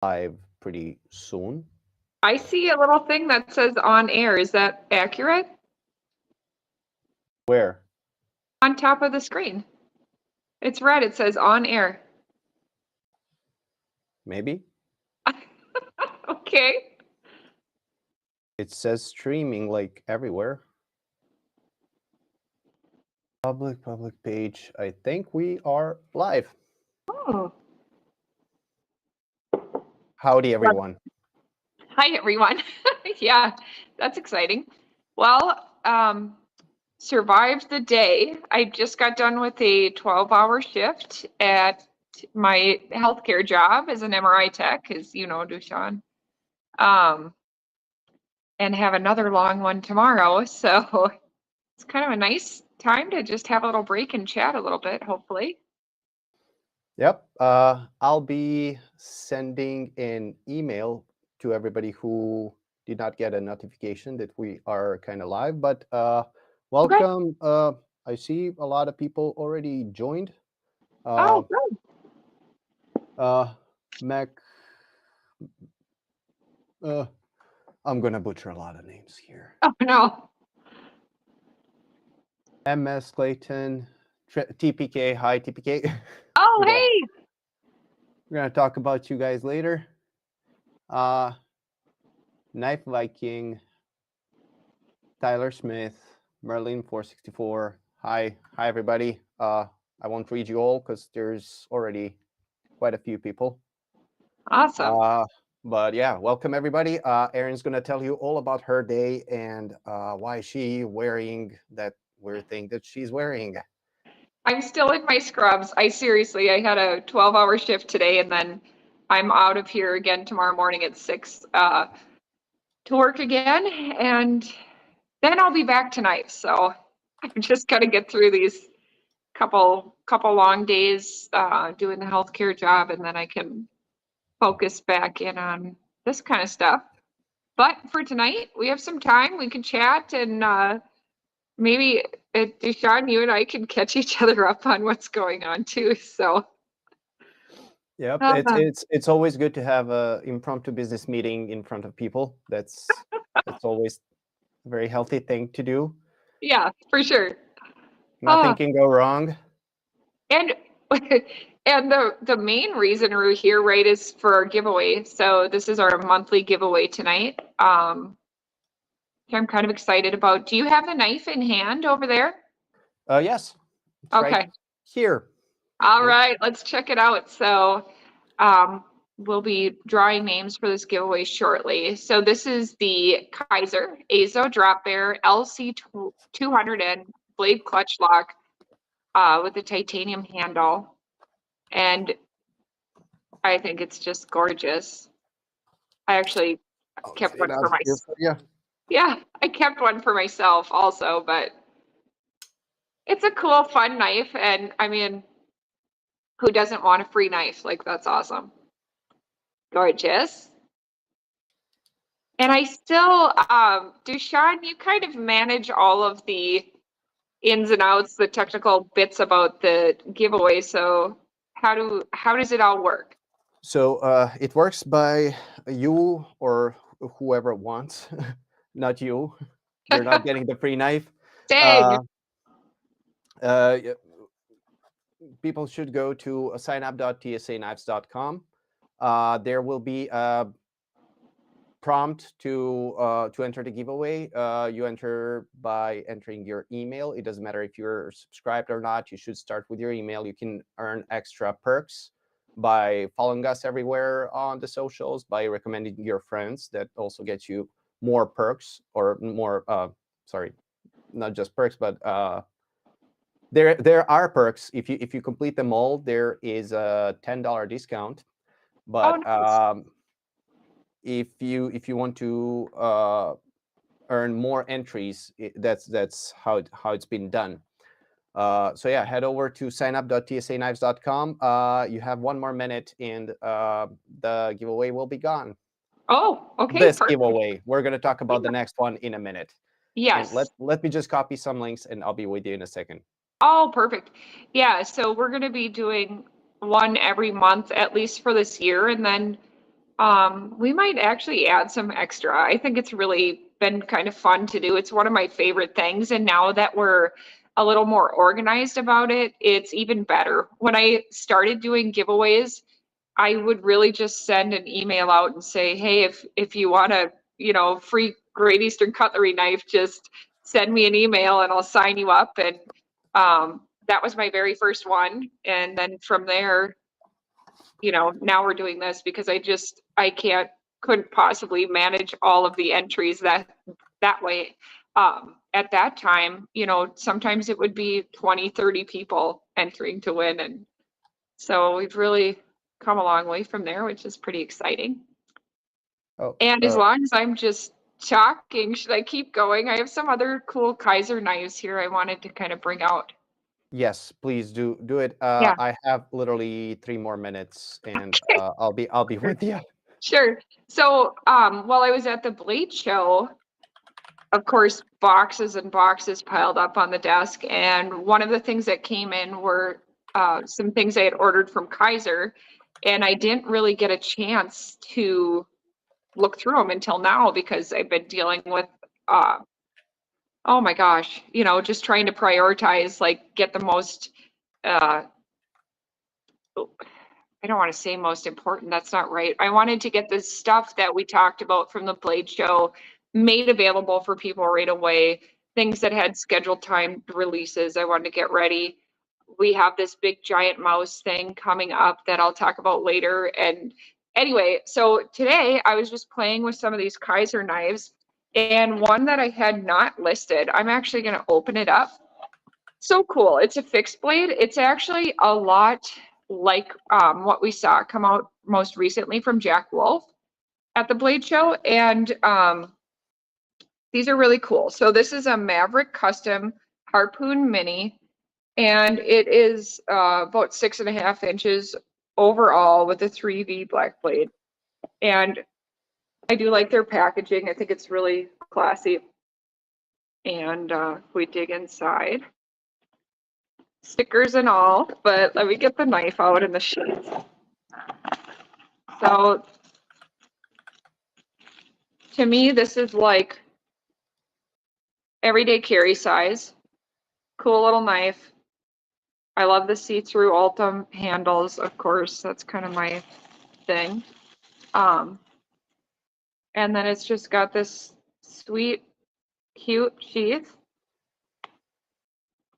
live pretty soon. I see a little thing that says on air. Is that accurate? Where? On top of the screen. It's red. It says on air. Maybe. Okay. It says streaming like everywhere. Public page. I think we are live. Oh. Howdy, everyone. Hi, everyone. Yeah, that's exciting. Well, survived the day. I just got done with a 12-hour shift at my healthcare job as an MRI tech, as you know, Dushan. And have another long one tomorrow. So it's kind of a nice time to just have a little break and chat a little bit, hopefully. Yep. I'll be sending an email to everybody who did not get a notification that we are kind of live. But welcome. I see a lot of people already joined. Oh, good. Mac. I'm gonna butcher a lot of names here. Oh, no. MS Clayton, TPK. Hi, TPK. Oh, hey. We're gonna talk about you guys later. Knife Viking, Tyler Smith, Merlin 464. Hi everybody. I won't read you all because there's already quite a few people. Awesome. But yeah, welcome everybody. Erin's gonna tell you all about her day and why she wearing that weird thing that she's wearing. I'm still in my scrubs. I had a 12-hour shift today, and then I'm out of here again tomorrow morning at 6 to work again, and then I'll be back tonight. So I'm just gonna get through these couple long days doing the healthcare job, and then I can focus back in on this kind of stuff. But for tonight, we have some time. We can chat, and maybe Deshaun, you and I can catch each other up on what's going on too. So. Yep, it's always good to have a impromptu business meeting in front of people. That's always a very healthy thing to do. Yeah, for sure. Nothing can go wrong. And and the main reason we're here, right, is for our giveaway. So this is our monthly giveaway tonight. I'm kind of excited about. Do you have the knife in hand over there? Yes. It's okay. Right here. All right, let's check it out. So we'll be drawing names for this giveaway shortly. So this is the Kizer Azo Drop Bear LC 200N blade clutch lock with a titanium handle. And I think it's just gorgeous. I actually kept one for myself. Yeah, I kept one for myself also, but it's a cool, fun knife. And I mean, who doesn't want a free knife? Like, that's awesome. Gorgeous. And I still, Dushan, you kind of manage all of the ins and outs, the technical bits about the giveaway. So how does it all work? So it works by you or whoever wants, not you. You're not getting the free knife. Dang. People should go to signup.tsa-knives.com. There will be a prompt to enter the giveaway. You enter by entering your email. It doesn't matter if you're subscribed or not. You should start with your email. You can earn extra perks by following us everywhere on the socials, by recommending your friends. That also gets you more perks, or more sorry, not just perks, but there are perks. If you complete them all, there is a $10 discount. But nice. if you want to earn more entries, that's how it's been done. So yeah, head over to signup.tsa-knives.com. You have 1 more minute, and the giveaway will be gone. Oh, okay. This giveaway. We're going to talk about the next one in a minute. Yes. And let me just copy some links, and I'll be with you in a second. Oh, perfect. Yeah, so we're going to be doing one every month, at least for this year, and then We might actually add some extra. I think it's really been kind of fun to do. It's one of my favorite things. And now that we're a little more organized about it, it's even better. When I started doing giveaways, I would really just send an email out and say, hey, if you want a, free Great Eastern cutlery knife, just send me an email and I'll sign you up. And that was my very first one. And then from there, now we're doing this because couldn't possibly manage all of the entries that way. At that time, sometimes it would be 20, 30 people entering to win. And so we've really come a long way from there, which is pretty exciting. Oh, And as long as I'm just talking, should I keep going? I have some other cool Kizer knives here I wanted to kind of bring out. yes, please do it. Yeah. I have literally 3 more minutes, and I'll be with you. Sure. So while I was at the blade show, of course, boxes and boxes piled up on the desk. And one of the things that came in were some things I had ordered from Kizer. And I didn't really get a chance to look through them until now because I've been dealing with, oh my gosh, just trying to prioritize, like get the most, I don't want to say most important, that's not right. I wanted to get the stuff that we talked about from the blade show made available for people right away. Things that had scheduled time releases, I wanted to get ready. We have this big giant mouse thing coming up that I'll talk about later. And anyway, so today I was just playing with some of these Kizer knives, and one that I had not listed, I'm actually going to open it up. So cool. It's a fixed blade. It's actually a lot like what we saw come out most recently from Jack Wolf at the blade show. And these are really cool. So this is a Maverick Custom Harpoon Mini, and it is about 6.5 inches overall with a 3V black blade. And I do like their packaging. I think it's really classy. And we dig inside, stickers and all, but let me get the knife out in the sheath. So to me, this is like everyday carry size. Cool little knife. I love the see-through Ultim handles, of course. That's kind of my thing. And then it's just got this sweet, cute sheath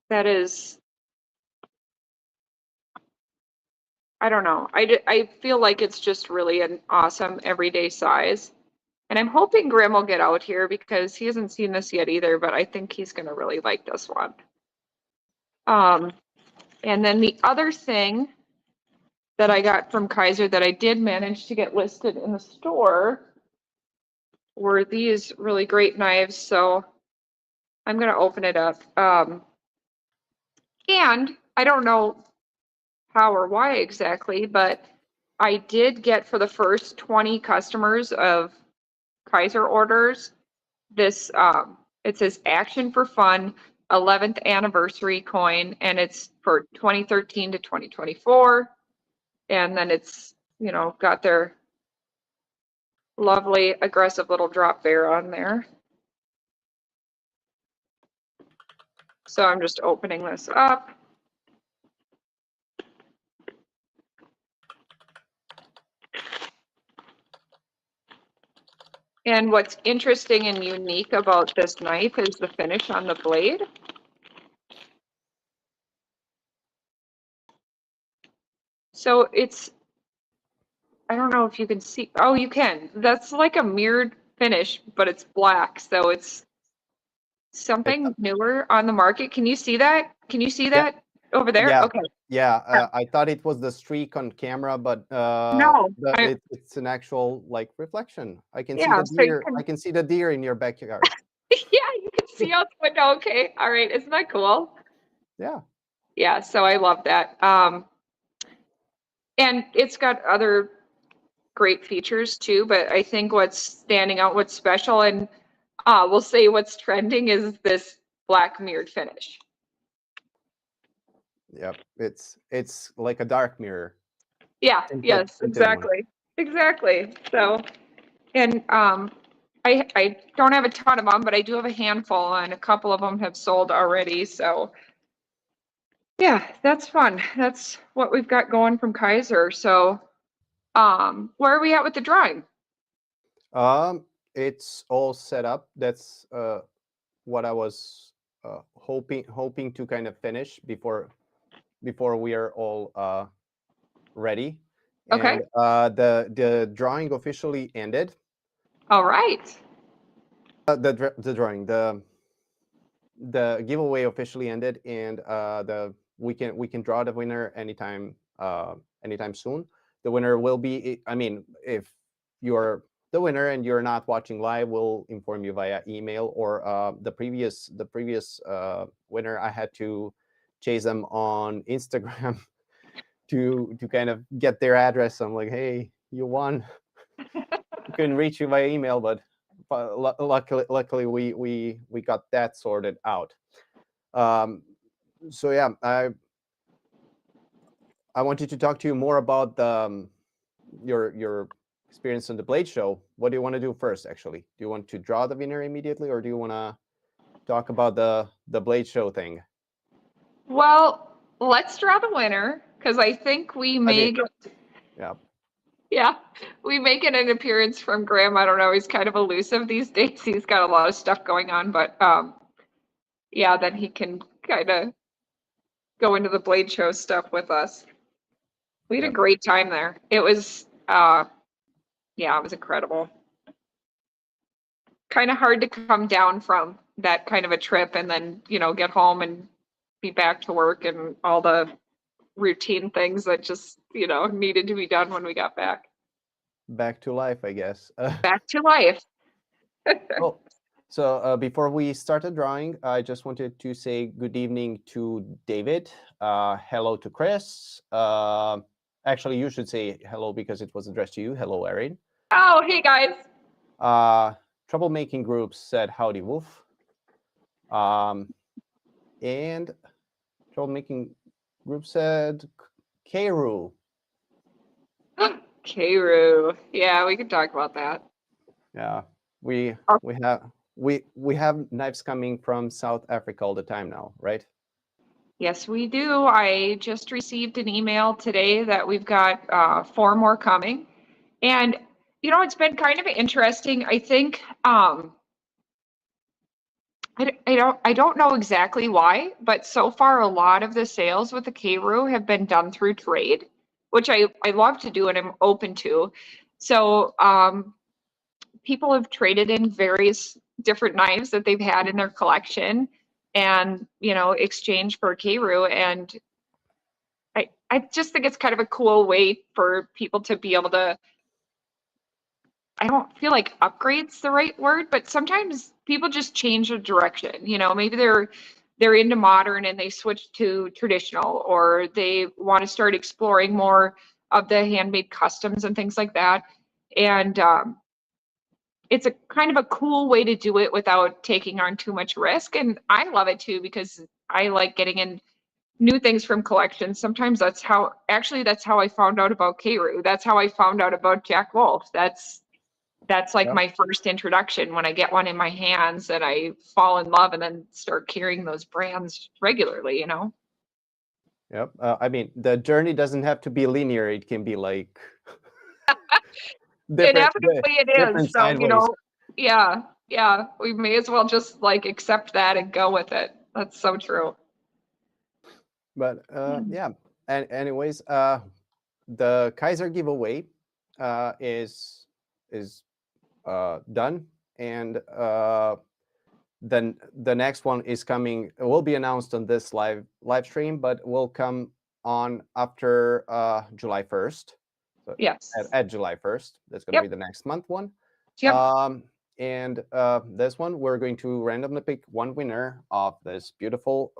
that is, I don't know. I feel like it's just really an awesome everyday size. And I'm hoping Grim will get out here because he hasn't seen this yet either, but I think he's going to really like this one. And then the other thing that I got from Kizer that I did manage to get listed in the store were these really great knives. So I'm going to open it up. And I don't know how or why exactly, but I did get for the first 20 customers of Kizer orders this, it says Action for Fun 11th anniversary coin, and it's for 2013 to 2024. And then it's, got their lovely aggressive little drop bear on there. So I'm just opening this up. And what's interesting and unique about this knife is the finish on the blade. So it's, I don't know if you can see, oh, you can. That's like a mirrored finish, but it's black. So it's something newer on the market. Can you see that? Can you see that over there? Yeah. Okay. Yeah, I thought it was the streak on camera, but No, it's an actual like reflection. I can see yeah, the so you deer. can, I can see the deer in your backyard. yeah, you can see out the window. Okay. All right. Isn't that cool? Yeah. Yeah. So I love that. And it's got other great features too, but I think what's standing out, what's special, and we'll say what's trending is this black mirrored finish. Yep. It's like a dark mirror. Yeah. Tinted, Yes. tinted one. Exactly. Exactly. So, and I don't have a ton of them, but I do have a handful, and a couple of them have sold already. So, yeah, that's fun. That's what we've got going from Kizer. So, where are we at with the drawing? It's all set up. That's what I was hoping to kind of finish before we are all ready. Okay. And the drawing officially ended. All right. The drawing, the giveaway officially ended, and we can draw the winner anytime soon. The winner will be, I mean, if you're the winner and you're not watching live, we'll inform you via email, or the previous winner, I had to chase them on Instagram to kind of get their address. I'm like, hey, you won. We couldn't reach you via email, but luckily we got that sorted out. So yeah, I wanted to talk to you more about your experience on the Blade Show. What do you want to do first? Actually, do you want to draw the winner immediately, or do you want to talk about the Blade Show thing? Well, let's draw the winner because I think we may get, Yeah. yeah, we may get an appearance from Graham. I don't know. He's kind of elusive these days. He's got a lot of stuff going on, but yeah, then he can kind of go into the Blade Show stuff with us. We had a Yep. great time there. It was, yeah, it was incredible. Kind of hard to come down from that kind of a trip and then, get home and be back to work and all the routine things that just, needed to be done when we got back. Back to life, I guess. Back to life. Oh, so before we started drawing, I just wanted to say good evening to David. Hello to Chris. Actually, you should say hello because it was addressed to you. Hello, Erin. Oh, hey guys. Troublemaking Group said howdy, Wolf. And Troublemaking Group said Keiru. Keiru. Yeah, we could talk about that. Yeah, we have knives coming from South Africa all the time now, right? Yes, we do. I just received an email today that we've got 4 more coming. And, it's been kind of interesting. I think I don't know exactly why, but so far a lot of the sales with the Keiru have been done through trade, which I love to do and I'm open to. So people have traded in various different knives that they've had in their collection and, exchange for Keiru. And I just think it's kind of a cool way for people to be able to, I don't feel like upgrade's the right word, but sometimes people just change the direction. Maybe they're into modern and they switch to traditional, or they want to start exploring more of the handmade customs and things like that. And it's a kind of a cool way to do it without taking on too much risk. And I love it too because I like getting in new things from collections. Sometimes that's how I found out about Keiru. That's how I found out about Jack Wolf. That's like Yep. my first introduction when I get one in my hands and I fall in love and then start carrying those brands regularly. Yep. I mean, the journey doesn't have to be linear. It can be like Inevitably it is. different So, sideways. yeah, we may as well just like accept that and go with it. That's so true. But yeah. And anyways, the Kizer giveaway is done, and then the next one is coming. It will be announced on this live stream, but will come on after July 1st. So Yes. at July 1st, that's going to be the next month one. Yep. And this one, we're going to randomly pick one winner of this beautiful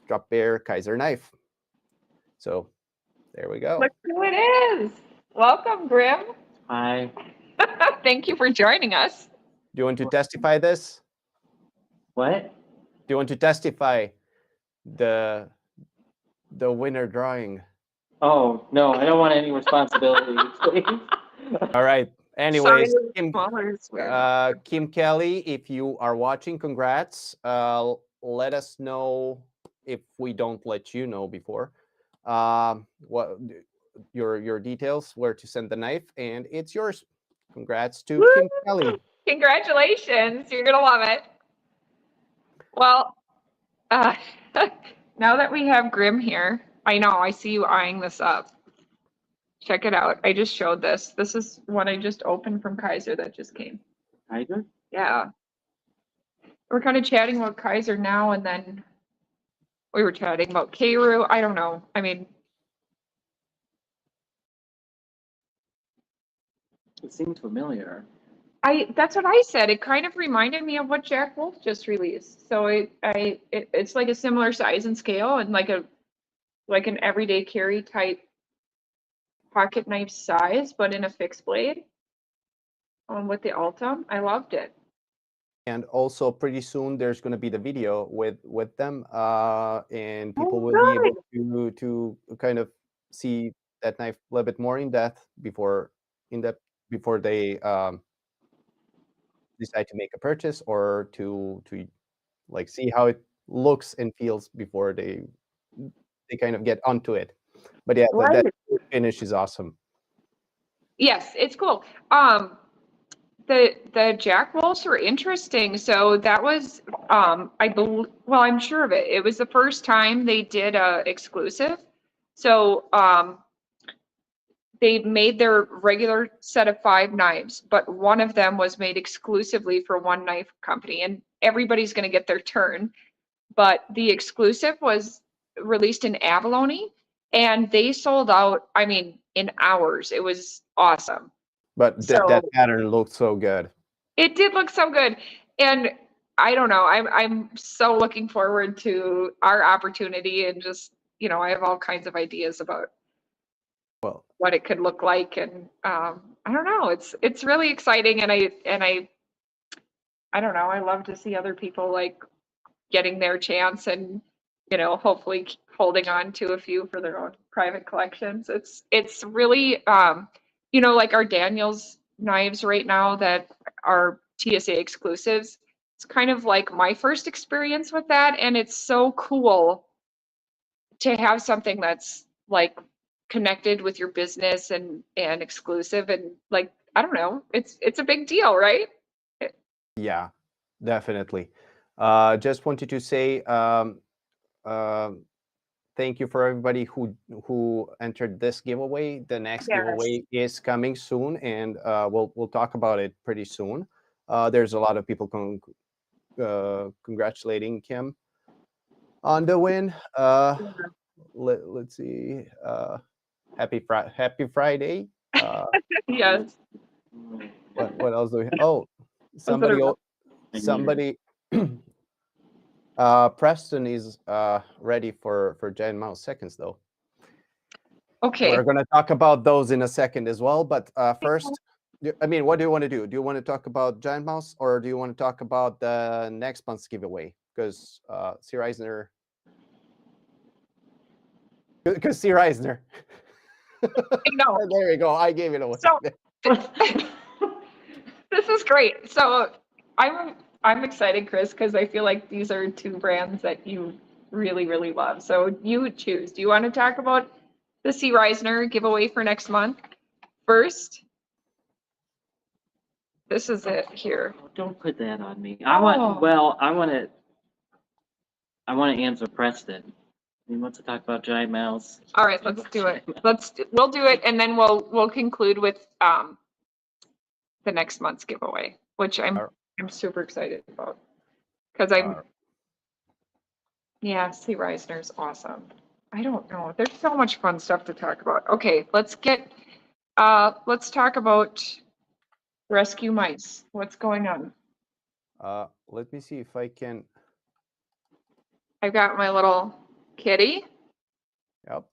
drop bear Kizer knife. So there we go. Look who it is. Welcome, Grim. Hi. Thank you for joining us. Do you want to testify this? What? Do you want to testify the winner drawing? Oh, no, I don't want any responsibility, please. All right. Sorry, Anyways, smaller is weird. Kim Kelly, if you are watching, congrats. Let us know if we don't let you know before. What your details, where to send the knife, and it's yours. Congrats to Woo! Kim Kelly. Congratulations. You're going to love it. Well, uh, now that we have Grim here, I know, I see you eyeing this up. Check it out. I just showed this. This is what I just opened from Kizer that just came. Tiger? Yeah. We're kind of chatting about Kizer now, and then we were chatting about Keiru. I don't know. I mean, It seems familiar. that's what I said. It kind of reminded me of what Jack Wolf just released. So it's like a similar size and scale, and like an everyday carry type pocket knife size, but in a fixed blade. With the Altum, I loved it. And also, pretty soon there's going to be the video with them, and people Oh, will be able to kind of see that knife a little bit more in depth before they decide to make a purchase, or to like see how it looks and feels before they kind of get onto it. But yeah, that Right. finish is awesome. Yes, it's cool. The Jack Wolves were interesting. So that was, well, I'm sure of it. It was the first time they did a exclusive. So they made their regular set of 5 knives, but one of them was made exclusively for one knife company, and everybody's going to get their turn. But the exclusive was released in abalone, and they sold out, I mean, in hours. It was awesome. But So that pattern looked so good. it did look so good. And I don't know, I'm so looking forward to our opportunity, and just, I have all kinds of ideas about Well, what it could look like. And I don't know, it's really exciting. And I don't know, I love to see other people like getting their chance, and hopefully holding on to a few for their own private collections. It's really like our Daniels knives right now that are TSA exclusives. It's kind of like my first experience with that, and it's so cool to have something that's like connected with your business and exclusive, and like, I don't know, it's a big deal, right? yeah, definitely. Just wanted to say thank you for everybody who entered this giveaway. The next Yes. giveaway is coming soon, and we'll talk about it pretty soon. There's a lot of people congratulating Kim on the win. Let's see. Happy Friday. Yes. What else do we have? Oh, Somebody. somebody Preston is ready for Giant Mouse seconds, though. Okay. We're going to talk about those in a second as well. But first, I mean, what do you want to do? Do you want to talk about Giant Mouse, or do you want to talk about the next month's giveaway? Because C. Reisner. Because C. Reisner. No. There you go. I gave it away. So this is great. So I'm excited, Chris, because I feel like these are 2 brands that you really, really love. So you choose. Do you want to talk about the C. Reisner giveaway for next month first? This is it here. Don't put that on me. I want to answer Preston. He wants to talk about Giant Mouse. All right, let's do it. We'll do it, and then we'll conclude with the next month's giveaway, which I'm super excited about, because yeah, C. Reisner's awesome. I don't know. There's so much fun stuff to talk about. Okay, let's talk about rescue mice. What's going on? Let me see if I can. I've got my little kitty. Yep.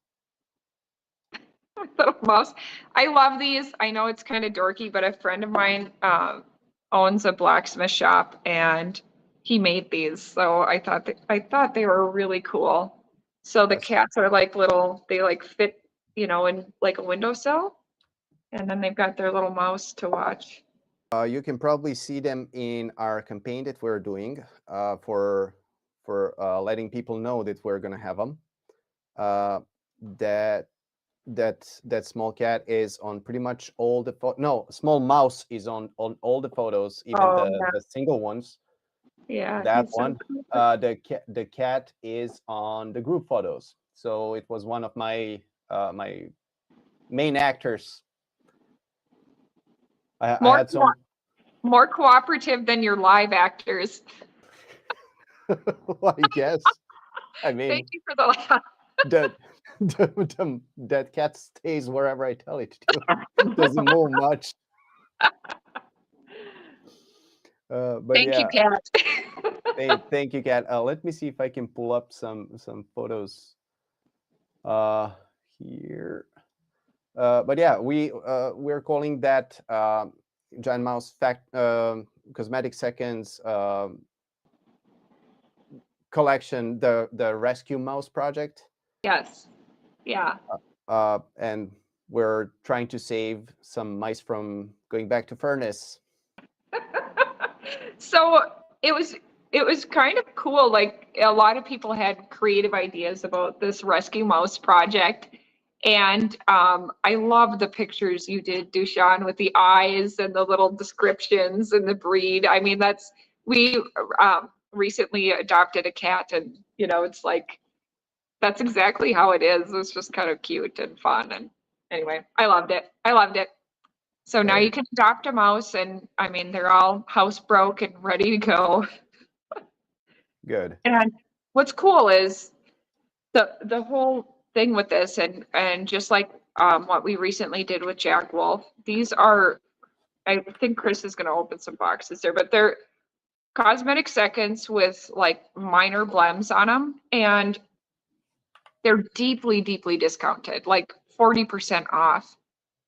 Little mouse. I love these. I know it's kind of dorky, but a friend of mine owns a blacksmith shop, and he made these. So I thought they were really cool. So the cats are like little, they like fit you know, in like a windowsill. And then they've got their little mouse to watch. You can probably see them in our campaign that we're doing for letting people know that we're gonna have them. That small cat is on pretty much all the no, small mouse is on all the photos, even Oh, the single ones. yeah, That he's so one. cute. The cat is on the group photos. So it was one of my my main actors. I More had some. more cooperative than your live actors. I guess. I mean, Thank you for the laugh. that cat stays wherever I tell it to. Doesn't move much. But Thank yeah, you, Kat. thank you, Kat. Let me see if I can pull up some photos here. But yeah, we're calling that Giant Mouse Cosmetic Seconds collection the Rescue Mouse project. Yes. Yeah. And we're trying to save some mice from going back to furnace. So it was kind of cool. Like a lot of people had creative ideas about this Rescue Mouse project. And I love the pictures you did, Dushan, with the eyes and the little descriptions and the breed. I mean, we recently adopted a cat, and you know, it's like that's exactly how it is. It's just kind of cute and fun. And anyway, I loved it. I loved it. So now you can adopt a mouse, and I mean, they're all housebroke and ready to go. Good. And what's cool is the whole thing with this, and just like what we recently did with Jack Wolf, these are, I think Chris is going to open some boxes there, but they're cosmetic seconds with like minor blems on them, and they're deeply, deeply discounted, like 40% off.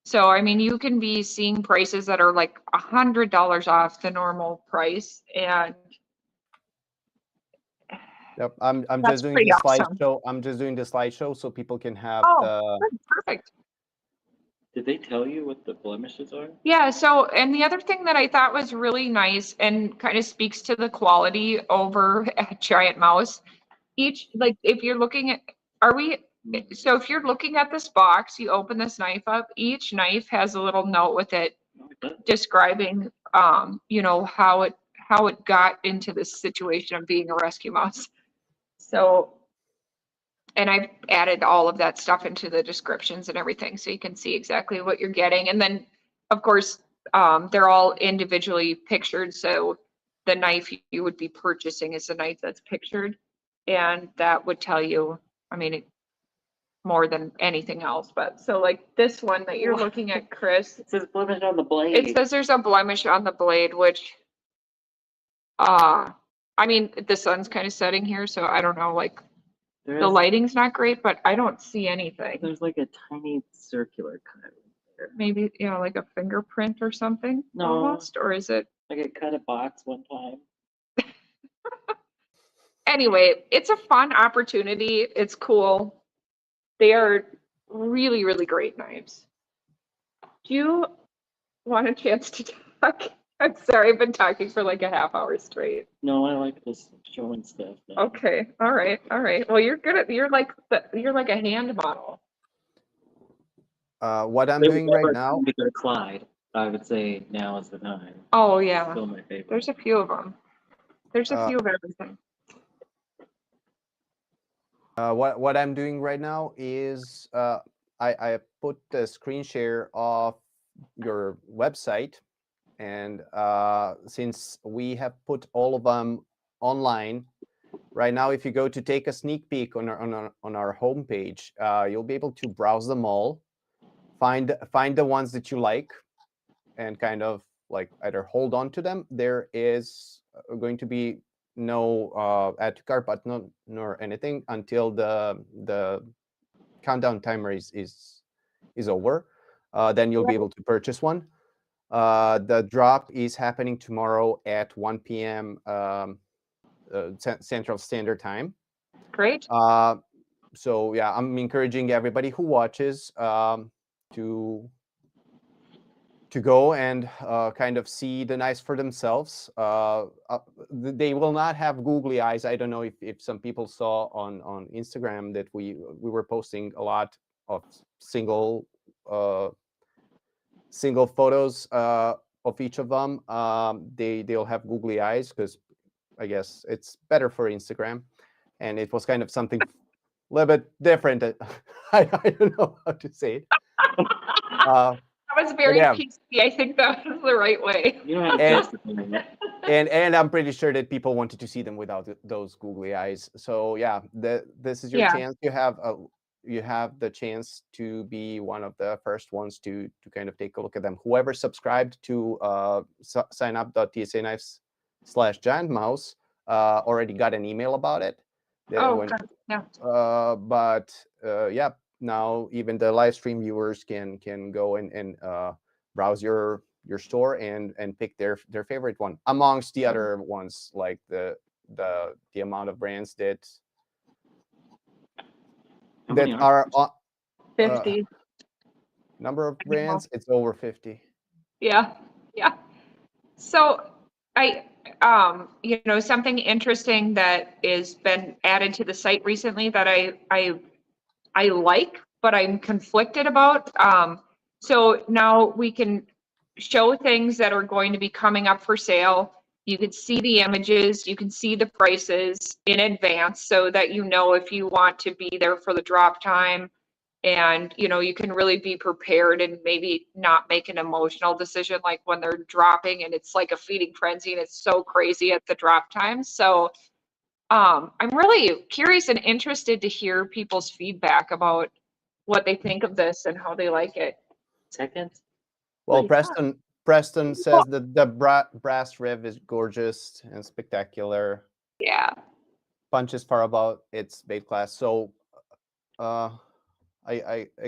So, I mean, you can be seeing prices that are like $100 off the normal price, and Yep. I'm that's just doing pretty the awesome. slideshow. I'm just doing the slideshow so people can have Oh, the. good, perfect. Did they tell you what the blemishes are? Yeah, so, and the other thing that I thought was really nice and kind of speaks to the quality over at Giant Mouse, each, like, if you're looking at, so if you're looking at this box, you open this knife up, each knife has a little note with it No, it doesn't. describing, you know, how it got into this situation of being a rescue mouse. So, and I've added all of that stuff into the descriptions and everything, so you can see exactly what you're getting. And then, of course, they're all individually pictured. So the knife you would be purchasing is the knife that's pictured, and that would tell you, I mean, more than anything else. But so like this one that you're looking at, Chris, It says blemish on the blade. it says there's a blemish on the blade, which, I mean, the sun's kind of setting here, so I don't know, like, There the is, lighting's not great, but I don't see anything. there's like a tiny circular cut there. Maybe, you know, like a fingerprint or something No. almost, or is it? Like I cut a box one time. Anyway, it's a fun opportunity. It's cool. They are really, really great knives. Do you want a chance to talk? I'm sorry, I've been talking for like a half hour straight. No, I like this showing stuff. Now. Okay, all right, all right. Well, you're good at, you're like a hand model. What I'm If doing it right ever now. come to go Clyde, I would say now is the time. Oh yeah, Still my favorite. there's a few of them. There's a few of everything. What I'm doing right now is I put the screen share of your website, and since we have put all of them online right now, if you go to take a sneak peek on our homepage, you'll be able to browse them all, find the ones that you like, and kind of like either hold on to them. There is going to be no add to cart button nor anything until the countdown timer is over. Then you'll be able to purchase one. The drop is happening tomorrow at 1 p.m. Central Standard Time. Great. So yeah, I'm encouraging everybody who watches to go and kind of see the knives for themselves. They will not have googly eyes. I don't know if some people saw on Instagram that we were posting a lot of single photos of each of them. They'll have googly eyes because I guess it's better for Instagram, and it was kind of something a little bit different. I don't know how to say it. That was very yeah. PC. I think that was the right way. You don't have to And- justify it. And I'm pretty sure that people wanted to see them without those googly eyes. So yeah, this is your Yeah. chance. You have the chance to be one of the first ones to kind of take a look at them. Whoever subscribed to signup.tsaknives/giantmouse already got an email about it. Oh, God, yeah. But yeah, now even the live stream viewers can go and browse your store and pick their favorite one amongst the other ones, like the amount of brands that How many are 50. number of brands. It's over 50. Yeah. Yeah. So you know, something interesting that has been added to the site recently that I like, but I'm conflicted about. So now we can show things that are going to be coming up for sale. You can see the images, you can see the prices in advance so that you know if you want to be there for the drop time. And, you know, you can really be prepared and maybe not make an emotional decision like when they're dropping and it's like a feeding frenzy and it's so crazy at the drop time. So I'm really curious and interested to hear people's feedback about what they think of this and how they like it. seconds? Well, Nice. Preston says that the brass riv is gorgeous and spectacular. Yeah. Punches far above its bait class. So I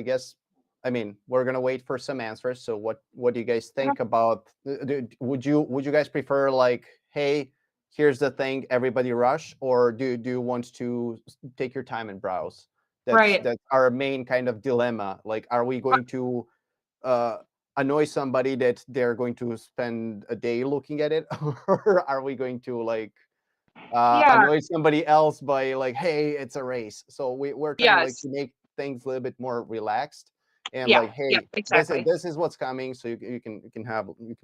guess, I mean, we're gonna wait for some answers. So what do you guys think about? Would you guys prefer like, hey, here's the thing, everybody rush, or do you want to take your time and browse? Right. That's our main kind of dilemma. Like, are we going to annoy somebody that they're going to spend a day looking at it, or are we going to like Yeah. annoy somebody else by like, hey, it's a race? So we're trying like Yes. to make things a little bit more relaxed and Yeah. like, Yeah. hey, Exactly. this is what's coming, so you can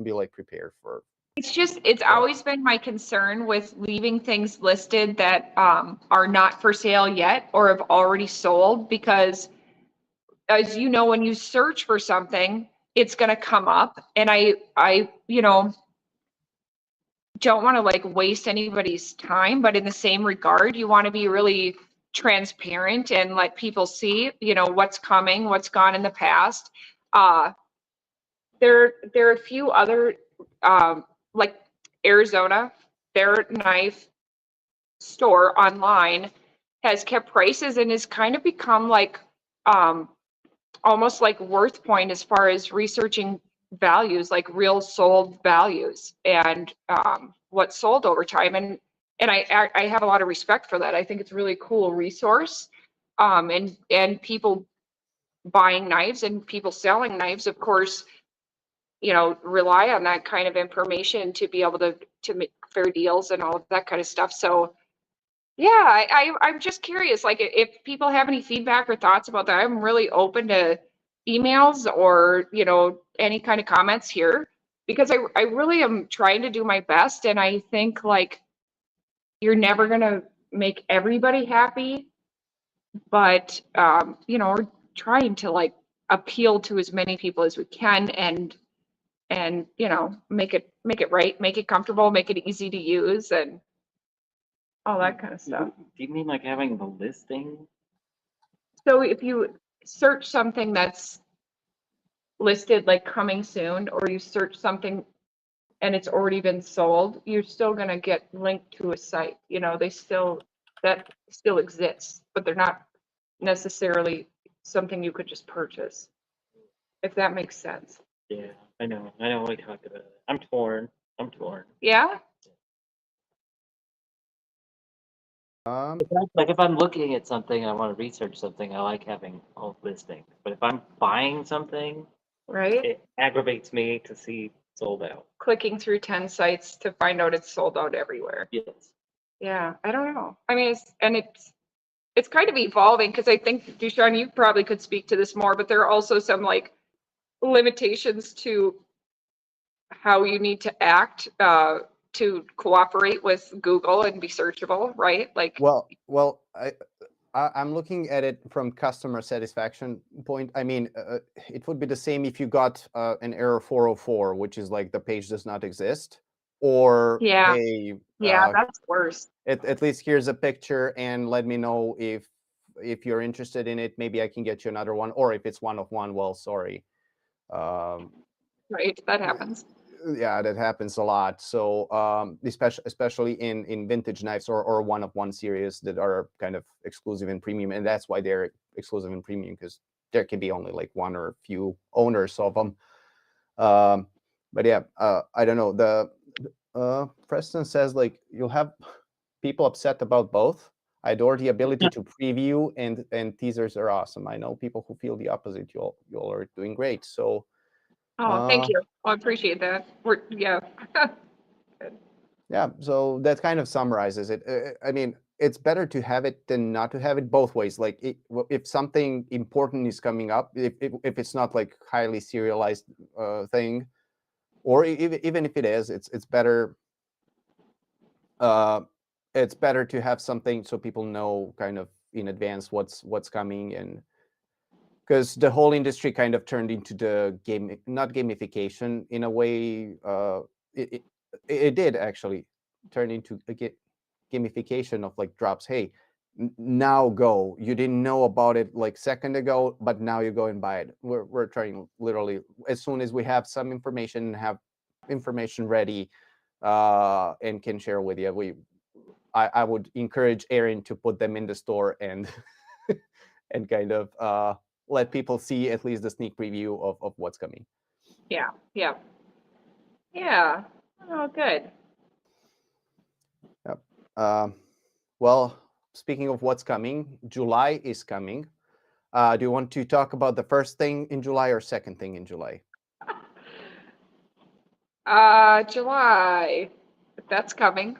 be like prepared for. It's always been my concern with leaving things listed that are not for sale yet or have already sold, because as you know, when you search for something, it's going to come up. And I, you know, don't want to like waste anybody's time, but in the same regard, you want to be really transparent and let people see, you know, what's coming, what's gone in the past. Uh, there are a few other, like Arizona, their knife store online has kept prices and has kind of become like almost like worth point as far as researching values, like real sold values and what sold over time. And I have a lot of respect for that. I think it's a really cool resource. And people buying knives and people selling knives, of course, you know, rely on that kind of information to be able to make fair deals and all of that kind of stuff. So yeah, I'm just curious, like if people have any feedback or thoughts about that, I'm really open to emails or, you know, any kind of comments here, because I really am trying to do my best. And I think like you're never gonna make everybody happy, but you know, we're trying to like appeal to as many people as we can and you know, make it right, make it comfortable, make it easy to use and all that kind of stuff. Do you mean like having the listing? So if you search something that's listed like coming soon, or you search something and it's already been sold, you're still gonna get linked to a site. You know, that still exists, but they're not necessarily something you could just purchase, if that makes sense. Yeah, I know we talked about it. I'm torn. Yeah? Like if I'm looking at something and I want to research something, I like having all listings. But if I'm buying something, right? it aggravates me to see sold out. Clicking through 10 sites to find out it's sold out everywhere. Yes. Yeah, I don't know. I mean, it's kind of evolving because I think, Dushan, you probably could speak to this more, but there are also some like limitations to how you need to act to cooperate with Google and be searchable, right? Like, Well, I'm looking at it from customer satisfaction point. I mean, it would be the same if you got an error 404, which is like the page does not exist, or yeah, hey, that's worse. at least here's a picture and let me know if you're interested in it. Maybe I can get you another one, or if it's one of one, well, sorry. Right, that happens. Yeah, that happens a lot. So especially in vintage knives or one of one series that are kind of exclusive and premium, and that's why they're exclusive and premium, because there can be only like one or a few owners of them. But yeah, I don't know. The Preston says like you'll have people upset about both. I adore the ability to preview, and teasers are awesome. I know people who feel the opposite. You all are doing great. So Oh, thank you. I appreciate that. Yeah. yeah, so that kind of summarizes it. I mean, it's better to have it than not to have it, both ways. Like if something important is coming up, if it's not like highly serialized thing, or even if it is, it's better. It's better to have something so people know kind of in advance what's coming, and because the whole industry kind of turned into the game, not gamification in a way. It did actually turn into a gamification of like drops. Hey, now go. You didn't know about it like second ago, but now you go and buy it. We're trying literally as soon as we have some information and have information ready and can share with you. I would encourage Aaron to put them in the store and and kind of let people see at least the sneak preview of what's coming. Yeah, yeah. Yeah. Oh, good. Yep. Well, speaking of what's coming, July is coming. Do you want to talk about the first thing in July or second thing in July? July. That's coming.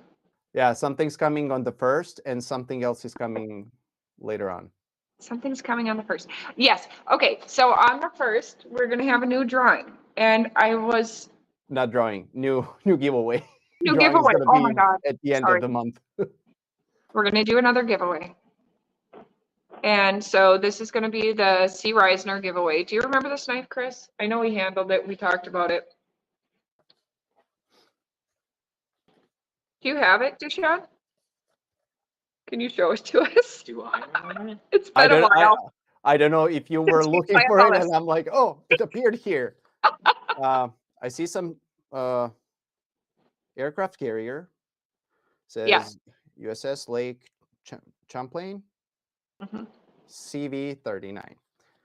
Yeah, something's coming on the first and something else is coming later on. Something's coming on the first. Yes. Okay. So on the first, we're gonna have a new drawing, and I was Not drawing, new giveaway. new Drawing is giveaway. going to Oh be my God. at the end Sorry. of the month. We're gonna do another giveaway. And so this is gonna be the C. Reisner giveaway. Do you remember this knife, Chris? I know we handled it. We talked about it. Do you have it, Dushan? Can you show it to us? Do I remember it? It's been a while. I don't know if you were Since we looking planned for all it, this. and I'm like, oh, it appeared here. I see some aircraft carrier. Yeah. Says USS Lake Champlain Mhm. CV-39.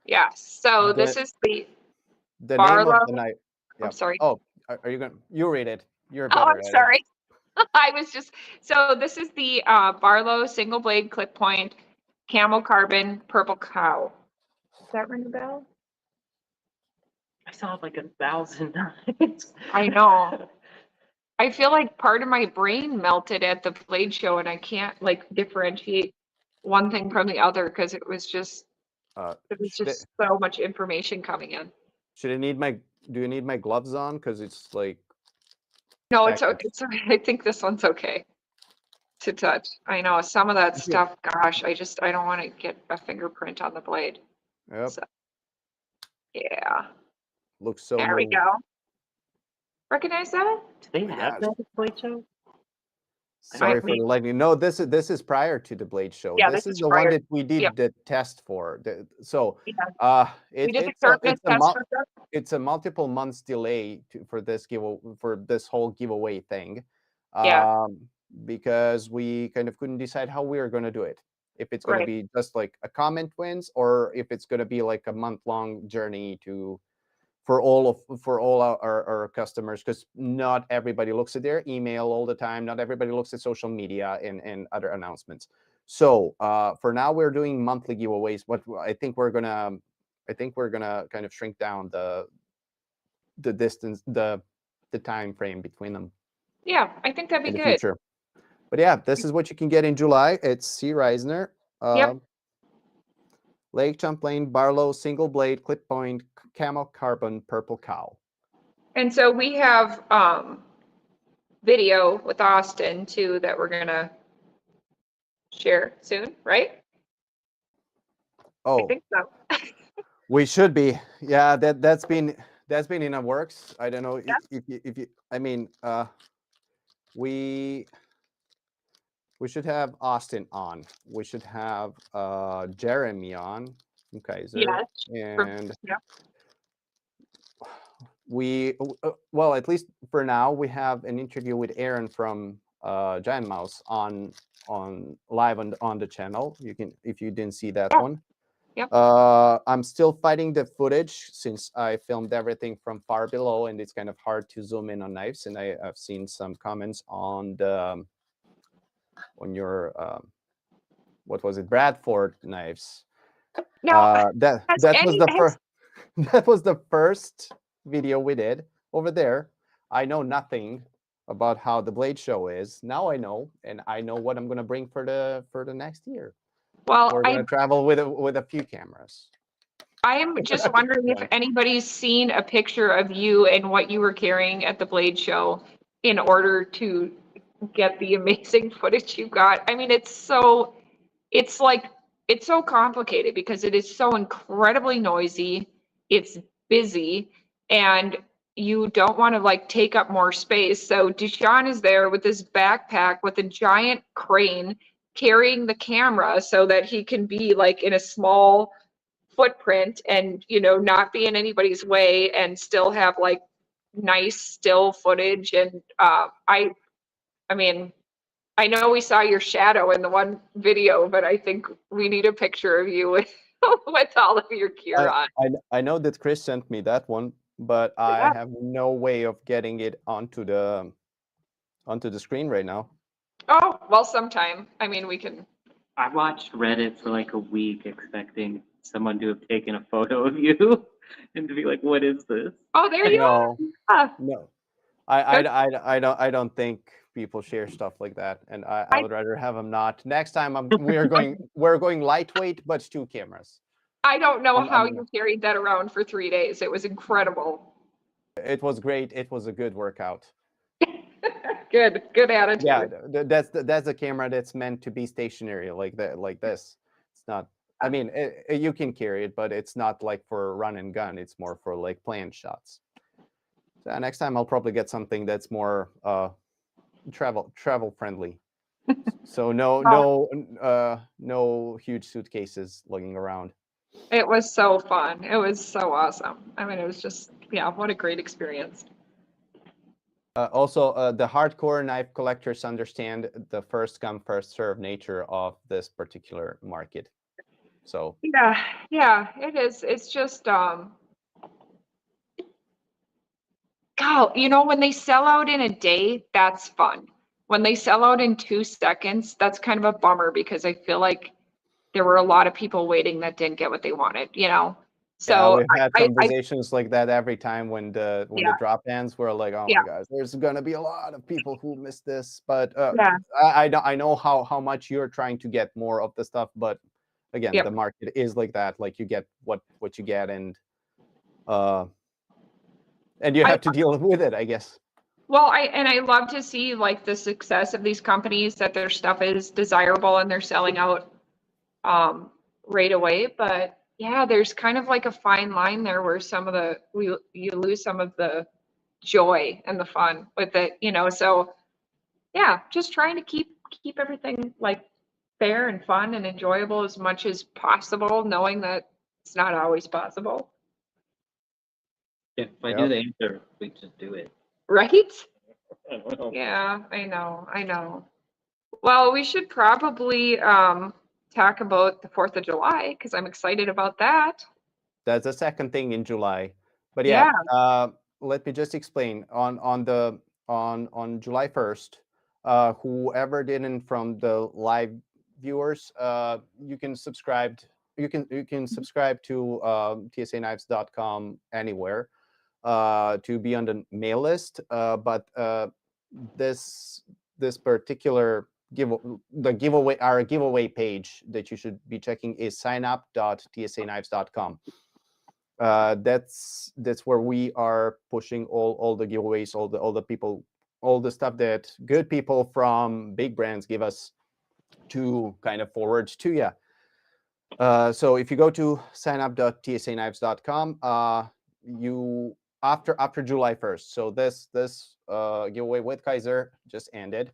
Yeah. So this The is the the name of Barlow. the knife. I'm Yeah. sorry. Oh, are you going? You read it. You're Oh, better I'm at it. sorry. I was just, so this is the Barlow single blade clip point camel carbon purple cow. Does that ring a bell? I saw it like 1,000 times. I know. I feel like part of my brain melted at the blade show and I can't like differentiate one thing from the other because it was just Should so much information coming in. I need my? Do you need my gloves on? Because it's like No, active. it's I think this one's okay to touch. I know some of that Yeah. stuff, gosh, I don't want to get a fingerprint on the blade. Yep. So, yeah. Looks so There we new. go. Recognize that? Do they my have gosh. that at Blade Show? Sorry for mean- letting you know. This is prior to the Blade Show. Yeah, this this is is the prior. one that we did Yep. the test for. So Yeah. We did the sharpness test for that. it's a multiple months delay for this whole giveaway thing. Yeah. Because we kind of couldn't decide how we were going to do it. If it's going to Right. be just like a comment wins, or if it's going to be like a month-long journey for all our customers, because not everybody looks at their email all the time. Not everybody looks at social media and other announcements. So for now, we're doing monthly giveaways. But I think we're gonna kind of shrink down the distance, the time frame between them Yeah, I think that'd be in the good. future. But yeah, this is what you can get in July. It's C. Reisner, Yep. Lake Champlain, Barlow, single blade, clip point, camo carbon, purple cow. And so we have video with Austin too that we're gonna share soon, right? I Oh, think so. we should be. Yeah, that's been in the works. I don't know Yeah. if you I mean, we should have Austin on. We should have Jeremy on from Kizer. Yes. And Yeah. we well, at least for now, we have an interview with Aaron from Giant Mouse on live on the channel. You can, if you didn't see that Yeah. one. Yep. I'm still fighting the footage since I filmed everything from far below, and it's kind of hard to zoom in on knives. And I've seen some comments on the your what was it, Bradford knives. Now, That was the first that was the first video we did over there. I know nothing about how the blade show is. Now I know, and I know what I'm gonna bring for the next year. well, We're gonna travel with a few cameras. I'm just wondering if anybody's seen a picture of you and what you were carrying at the Blade Show in order to get the amazing footage you got. I mean, it's so complicated because it is so incredibly noisy. It's busy and you don't want to like take up more space. So Deshaun is there with this backpack with a giant crane carrying the camera so that he can be like in a small footprint and not be in anybody's way and still have like nice still footage. And I mean, I know we saw your shadow in the one video, but I think we need a picture of you with, with all of your gear on. I know that Chris sent me that one, but I Yeah. have no way of getting it onto the screen right now. Oh, well, sometime. I mean, we can. I watched Reddit for like a week expecting someone to have taken a photo of you and to be like, what is this? Oh, there you No, are. no. I don't think people share stuff like that, and I would rather have them not. Next time we're going lightweight, but 2 cameras. I don't know how I'm- you carried that around for 3 days. It was incredible. It was great. It was a good workout. Good attitude. Yeah, that's the camera that's meant to be stationary like that, like this. It's not. I mean, you can carry it, but it's not like for run and gun. It's more for like planned shots. So next time I'll probably get something that's more travel friendly. So no huge suitcases lugging around. It was so fun. It was so awesome. I mean, it was just, yeah, what a great experience. Also, the hardcore knife collectors understand the first come, first serve nature of this particular market. So Yeah, it is. It's just, God, when they sell out in a day, that's fun. When they sell out in 2 seconds, that's kind of a bummer because I feel like there were a lot of people waiting that didn't get what they wanted, So we've had conversations like that every time when the drop ends. We're like, oh my gosh, there's gonna be a lot of people who missed this. But I know how much you're trying to get more of the stuff, but again, the market is like that. Like you get what you get, and you have to deal with it, I guess. Well, I love to see like the success of these companies, that their stuff is desirable and they're selling out right away. But yeah, there's kind of like a fine line there where you lose some of the joy and the fun with it, So yeah, just trying to keep everything like fair and fun and enjoyable as much as possible, knowing that it's not always possible. If I knew the answer, we'd just do it. Right? I don't know. Yeah, I know. Well, we should probably talk about the 4th of July because I'm excited about that. That's the second thing in July. But let me just explain. On July 1st, whoever didn't from the live viewers, you can subscribe. You can subscribe to TSAKnives.com anywhere to be on the mail list. But this particular giveaway, our giveaway page that you should be checking is signup.tsaKnives.com. That's where we are pushing all the giveaways, all the people, all the stuff that good people from big brands give us to kind of forward to you. So if you go to signup.tsaKnives.com, you after July 1st. So this giveaway with Kizer just ended.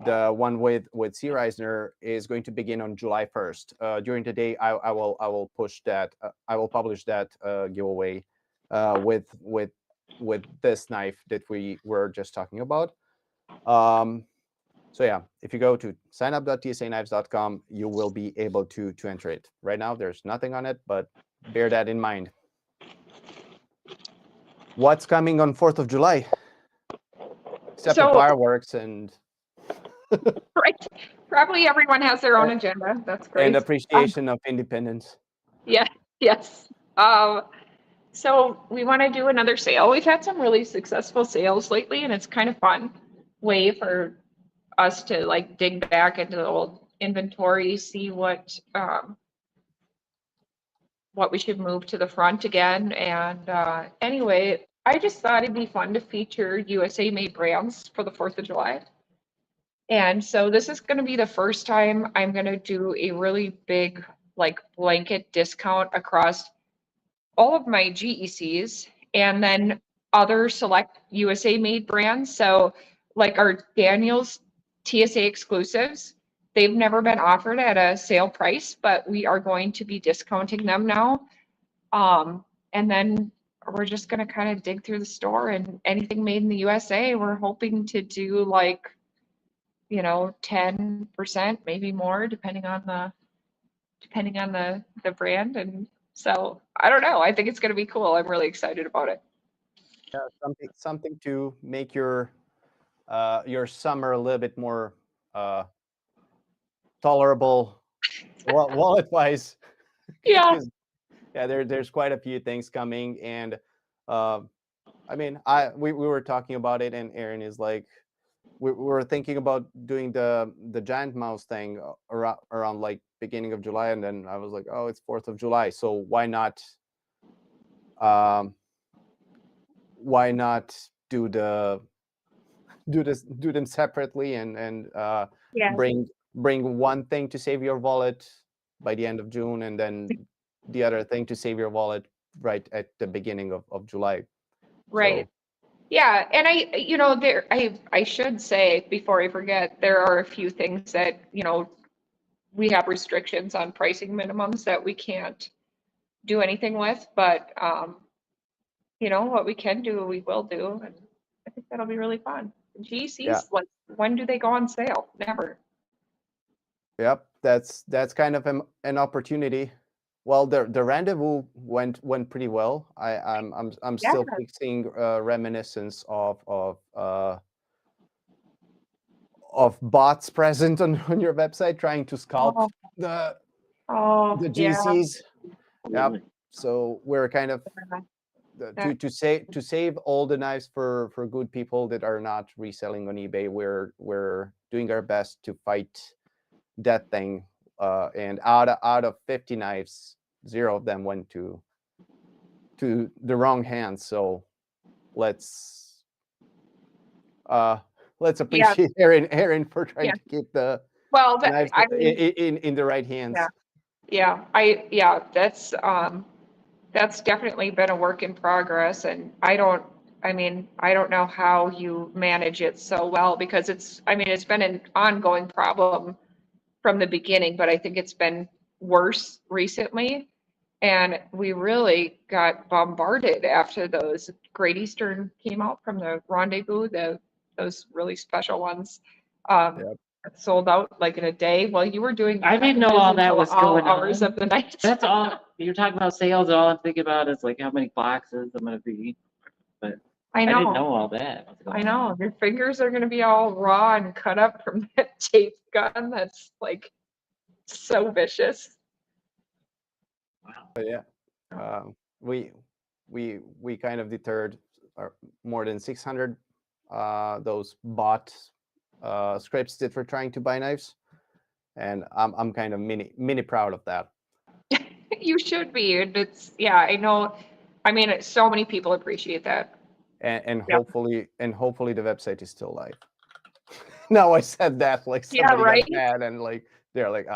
The one with C. Reisner is going to begin on July 1st. During the day, I will push that. I will publish that giveaway with this knife that we were just talking about. So yeah, if you go to signup.tsaKnives.com, you will be able to enter it. Right now, there's nothing on it, but bear that in mind. What's coming on 4th of July? Except for fireworks and right, probably everyone has their own agenda. That's great. and appreciation of independence. Yeah. Yes. So we want to do another sale. We've had some really successful sales lately, and it's kind of fun way for us to like dig back into the old inventory, see what we should move to the front again. And anyway, I just thought it'd be fun to feature USA made brands for the 4th of July. And so this is going to be the first time I'm going to do a really big like blanket discount across all of my GECs and then other select USA made brands. So like our Daniels TSA exclusives, they've never been offered at a sale price, but we are going to be discounting them now. And then we're just going to kind of dig through the store, and anything made in the USA, we're hoping to do like, 10%, maybe more, depending on the brand. And so I don't know. I think it's going to be cool. I'm really excited about it. Yeah, something to make your summer a little bit more tolerable, wallet-wise. Yeah. Yeah, there's quite a few things coming, and I mean, we were talking about it, and Aaron is like, we were thinking about doing the giant mouse thing around like beginning of July, and then I was like, oh, it's 4th of July, so why not do them separately and Yeah. bring one thing to save your wallet by the end of June, and then the other thing to save your wallet right at the beginning of July. Right. So, yeah. And I should say before I forget, there are a few things that, we have restrictions on pricing minimums that we can't do anything with, but what we can do, we will do. And I think that'll be really fun. GCs, yeah. like, when do they go on sale? Never. Yep, that's kind of an opportunity. Well, the rendezvous went pretty well. I'm still Yeah. fixing reminiscence of bots present on your website trying to scalp Oh. the Yeah. GCs. Yep. Really. So we're kind of to save all the knives for good people that are not reselling on eBay. We're doing our best to fight that thing. And out of 50 knives, 0 of them went to the wrong hands. So let's appreciate Aaron for trying to keep the knives in the right hands. That's definitely been a work in progress, and I don't know how you manage it so well, because it's been an ongoing problem from the beginning, but I think it's been worse recently. And we really got bombarded after those Great Eastern came out from the Rendezvous, those really special ones. Sold out like in a day. Well, you were doing. I didn't know all that was going on. Hours of the night. That's all. You're talking about sales. All I'm thinking about is like how many boxes I'm gonna be. But I know. I didn't know all that. I know. Your fingers are gonna be all raw and cut up from that tape gun. That's like So vicious. But yeah, we kind of deterred more than 600 those bot scripts that were trying to buy knives, and I'm kind of mini proud of that. You should be. And it's, yeah, I know. I mean, so many people appreciate that. And Yeah. hopefully the website is still live. Now I said that, like, Yeah, somebody right? got mad, and like they're like,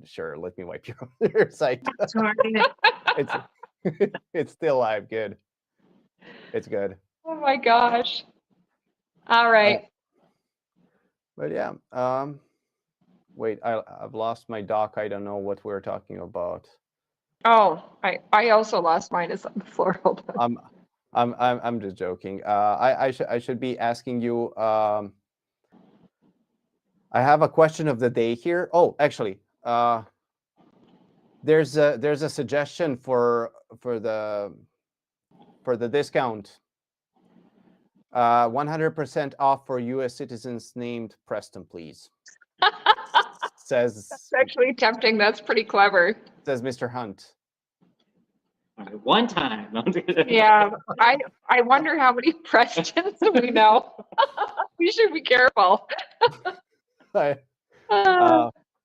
sure, let me wipe your site. It's it's still live. Good. It's good. Oh my gosh. All right. But yeah, wait, I've lost my doc. I don't know what we're talking about. Oh, I also lost mine. It's on the floor. Hold on. I'm just joking. I should be asking you. I have a question of the day here. Oh, actually, there's a suggestion for the discount. 100% off for U.S. citizens named Preston, please. That's actually tempting. That's pretty clever. Says Mr. Hunt. One time. Yeah, I wonder how many Prestons we know. We should be careful.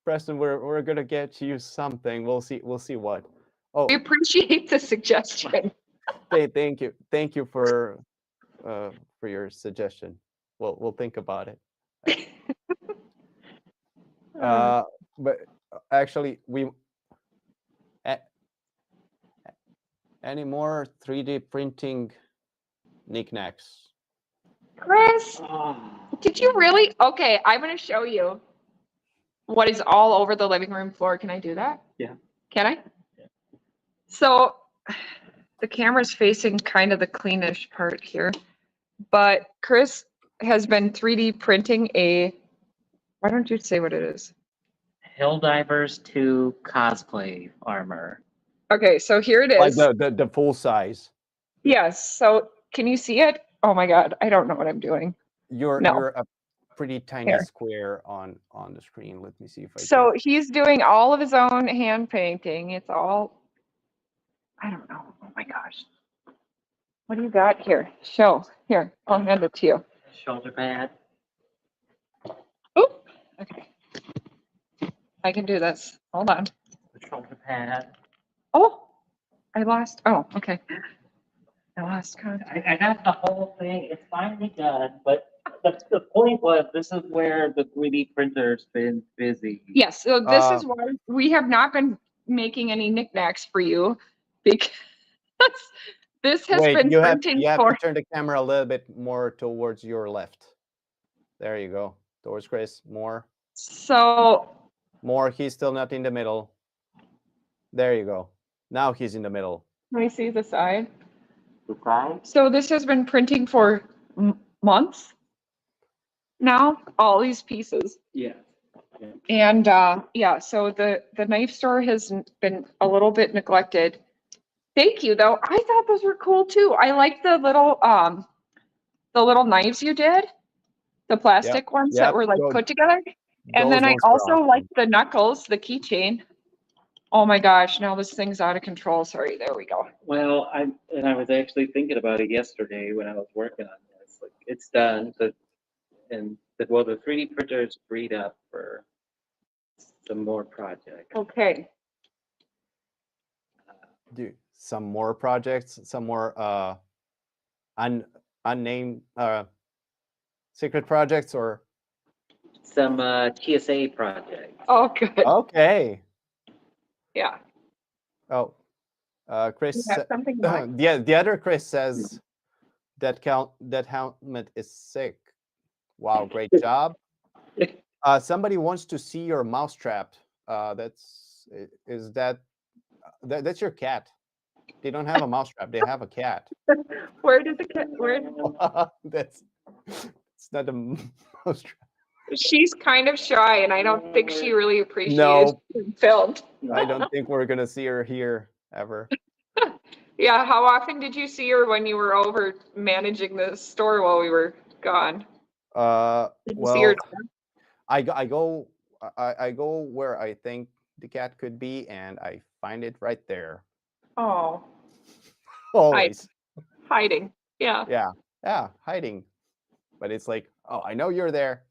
Preston, we're gonna get you something. We'll see what. Oh, We appreciate the suggestion. thank you for your suggestion. We'll think about it. But actually, any more 3D printing knickknacks? Chris, Oh. did you really? Okay, I'm going to show you what is all over the living room floor. Can I do that? Yeah. Can I? Yeah. So the camera's facing kind of the cleanish part here, but Chris has been 3D printing why don't you say what it is? Helldivers 2 cosplay armor. Okay, so here it Like is. the full size. Yes, so can you see it? Oh my God, I don't know what I'm doing. You're a pretty tiny Here. square on the screen. Let me see if I So can. he's doing all of his own hand painting. It's all, I don't know. Oh my gosh. What do you got here? Show. Here, I'll hand it to you. Shoulder pad. Oop. Okay. I can do this. Hold on. The shoulder pad. Oh, I lost. Oh, okay. I lost contact. I got the whole thing. It's finally done, but the point was this is where the 3D printer's been busy. Yes, so this is why we have not been making any knickknacks for you, because this has Wait, been you have printing to for. turn the camera a little bit more towards your left. There you go. Towards Chris. More. So More. He's still not in the middle. There you go. Now he's in the middle. let me see the side. The side? So this has been printing for months now, all these pieces. Yeah. And yeah, so the knife store has been a little bit neglected. Thank you though. I thought those were cool too. I like the little knives you did, the plastic ones that Yep. were like put together. And Those then I ones were also awesome. like the knuckles, the keychain. Oh my gosh, now this thing's out of control. Sorry, there we go. Well, I was actually thinking about it yesterday when I was working on this. Like, it's done, the 3D printer is freed up for some more projects. Okay. Do some more projects, some more unnamed secret projects, or Some TSA projects. Oh, good. okay. Yeah. Oh, Chris. You have something in mind? Yeah, the other Chris says that helmet is sick. Wow, great job. Somebody wants to see your mousetrap. That's your cat. They don't have a mousetrap. They have a cat. Where did the cat? It's not a mousetrap. She's kind of shy, and I don't think she really appreciates being filmed. I don't think we're gonna see her here ever. Yeah, how often did you see her when you were over managing the store while we were gone? Did you see her? I go where I think the cat could be, and I find it right there. Oh, Always. hiding. Yeah. Yeah, hiding. But it's like, oh, I know you're there.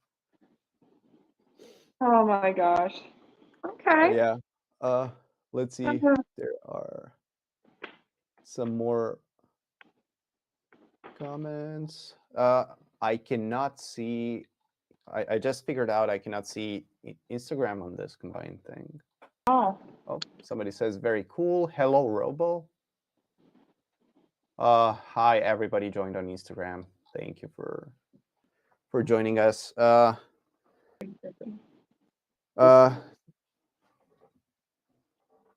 Oh my gosh. Okay. Yeah. Let's see. There are some more comments. I cannot see. I just figured out I cannot see Instagram on this combined thing. Oh. Oh, somebody says very cool. Hello, Robo. Hi, everybody joined on Instagram. Thank you for joining us.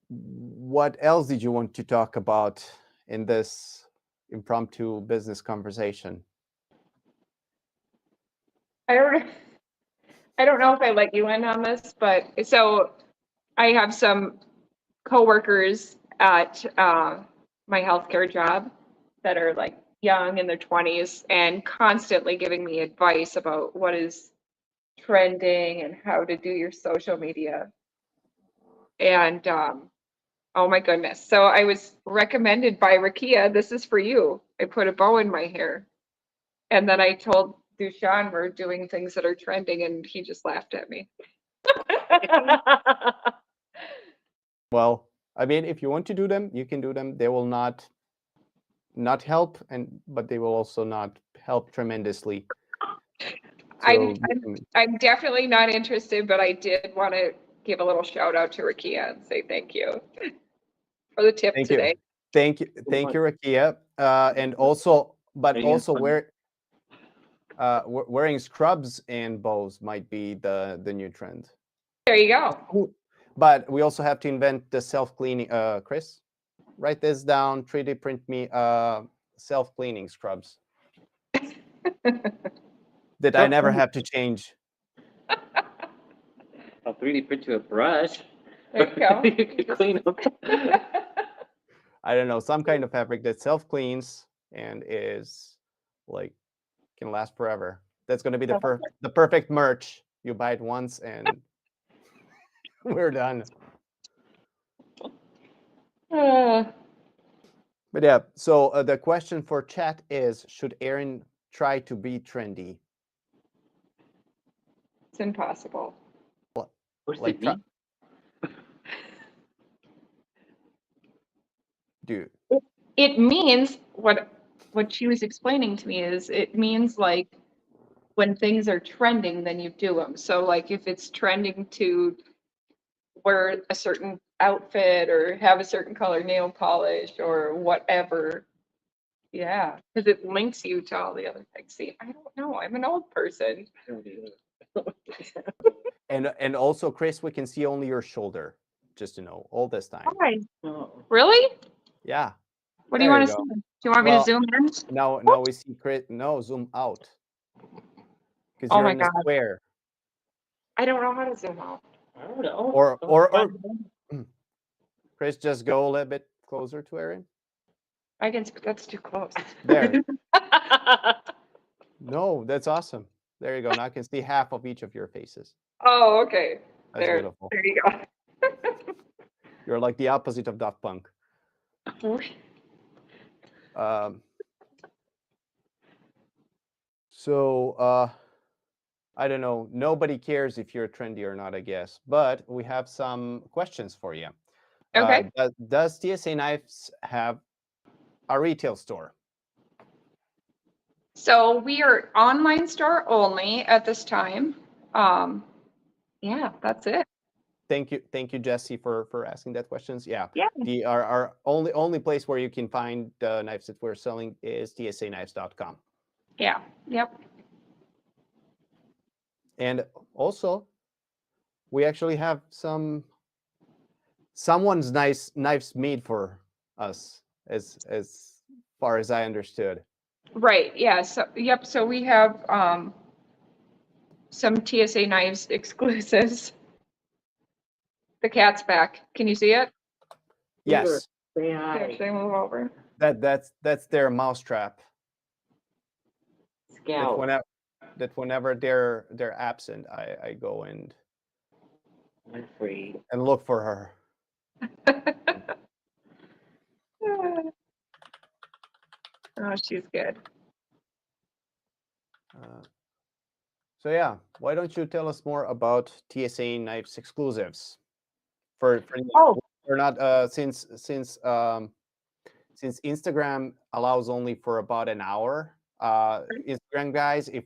What else did you want to talk about in this impromptu business conversation? I don't know if I let you in on this, but so I have some coworkers at my healthcare job that are like young in their 20s and constantly giving me advice about what is trending and how to do your social media. And oh my goodness. So I was recommended by Rakia, this is for you. I put a bow in my hair. And then I told Dushan we're doing things that are trending, and he just laughed at me. Well, I mean, if you want to do them, you can do them. They will not help, but they will also not help tremendously. So I'm definitely not interested, but I did want to give a little shout out to Rakia and say thank you for the tip thank today. you, thank you, Rakia. And also, but also wearing scrubs and bows might be the new trend. There you go. But we also have to invent the self-cleaning. Chris, write this down. 3D print me self-cleaning scrubs that I never have to change. I'll 3D print you a brush. There you go. You could clean them. I don't know, some kind of fabric that self-cleans and is like can last forever. That's going to be the perfect merch. You buy it once and we're done. But yeah, so the question for chat is, should Aaron try to be trendy? It's impossible. What's Like it mean? Dude. It means what she was explaining to me is it means like when things are trending, then you do them. So like if it's trending to wear a certain outfit or have a certain color nail polish or whatever. Yeah, because it links you to all the other things. See, I don't know. I'm an old person. And also, Chris, we can see only your shoulder, just to know, all this time. Hi. Really? Yeah. What do you want to see? Do you want me to zoom in? Now we see Chris. No, zoom out. Because Oh you're my in a God. square. I don't know how to zoom out. I don't know. Or Chris, just go a little bit closer to Aaron. That's too close. There. No, that's awesome. There you go. Now I can see half of each of your faces. Oh, okay. That's beautiful. There you go. You're like the opposite of Daft Punk. So I don't know. Nobody cares if you're trendy or not, I guess. But we have some questions for you. Okay. Does TSA Knives have a retail store? So we are online store only at this time. Yeah, that's it. Thank you, Jesse, for asking that questions. Yeah. Yeah. Our only place where you can find the knives that we're selling is tsaknives.com. Yeah. Yep. And also, we actually have someone's nice knives made for us, as far as I understood. Right. Yeah. So yep. So we have some TSA Knives exclusives. The cat's back. Can you see it? Yes. Here, should I move over? That's their mousetrap. Scout. That whenever they're absent, I go and I'm free. and look for her. Oh, she's good. So yeah, why don't you tell us more about TSA Knives exclusives? For Oh, we're not since Instagram allows only for about an hour. Instagram guys, if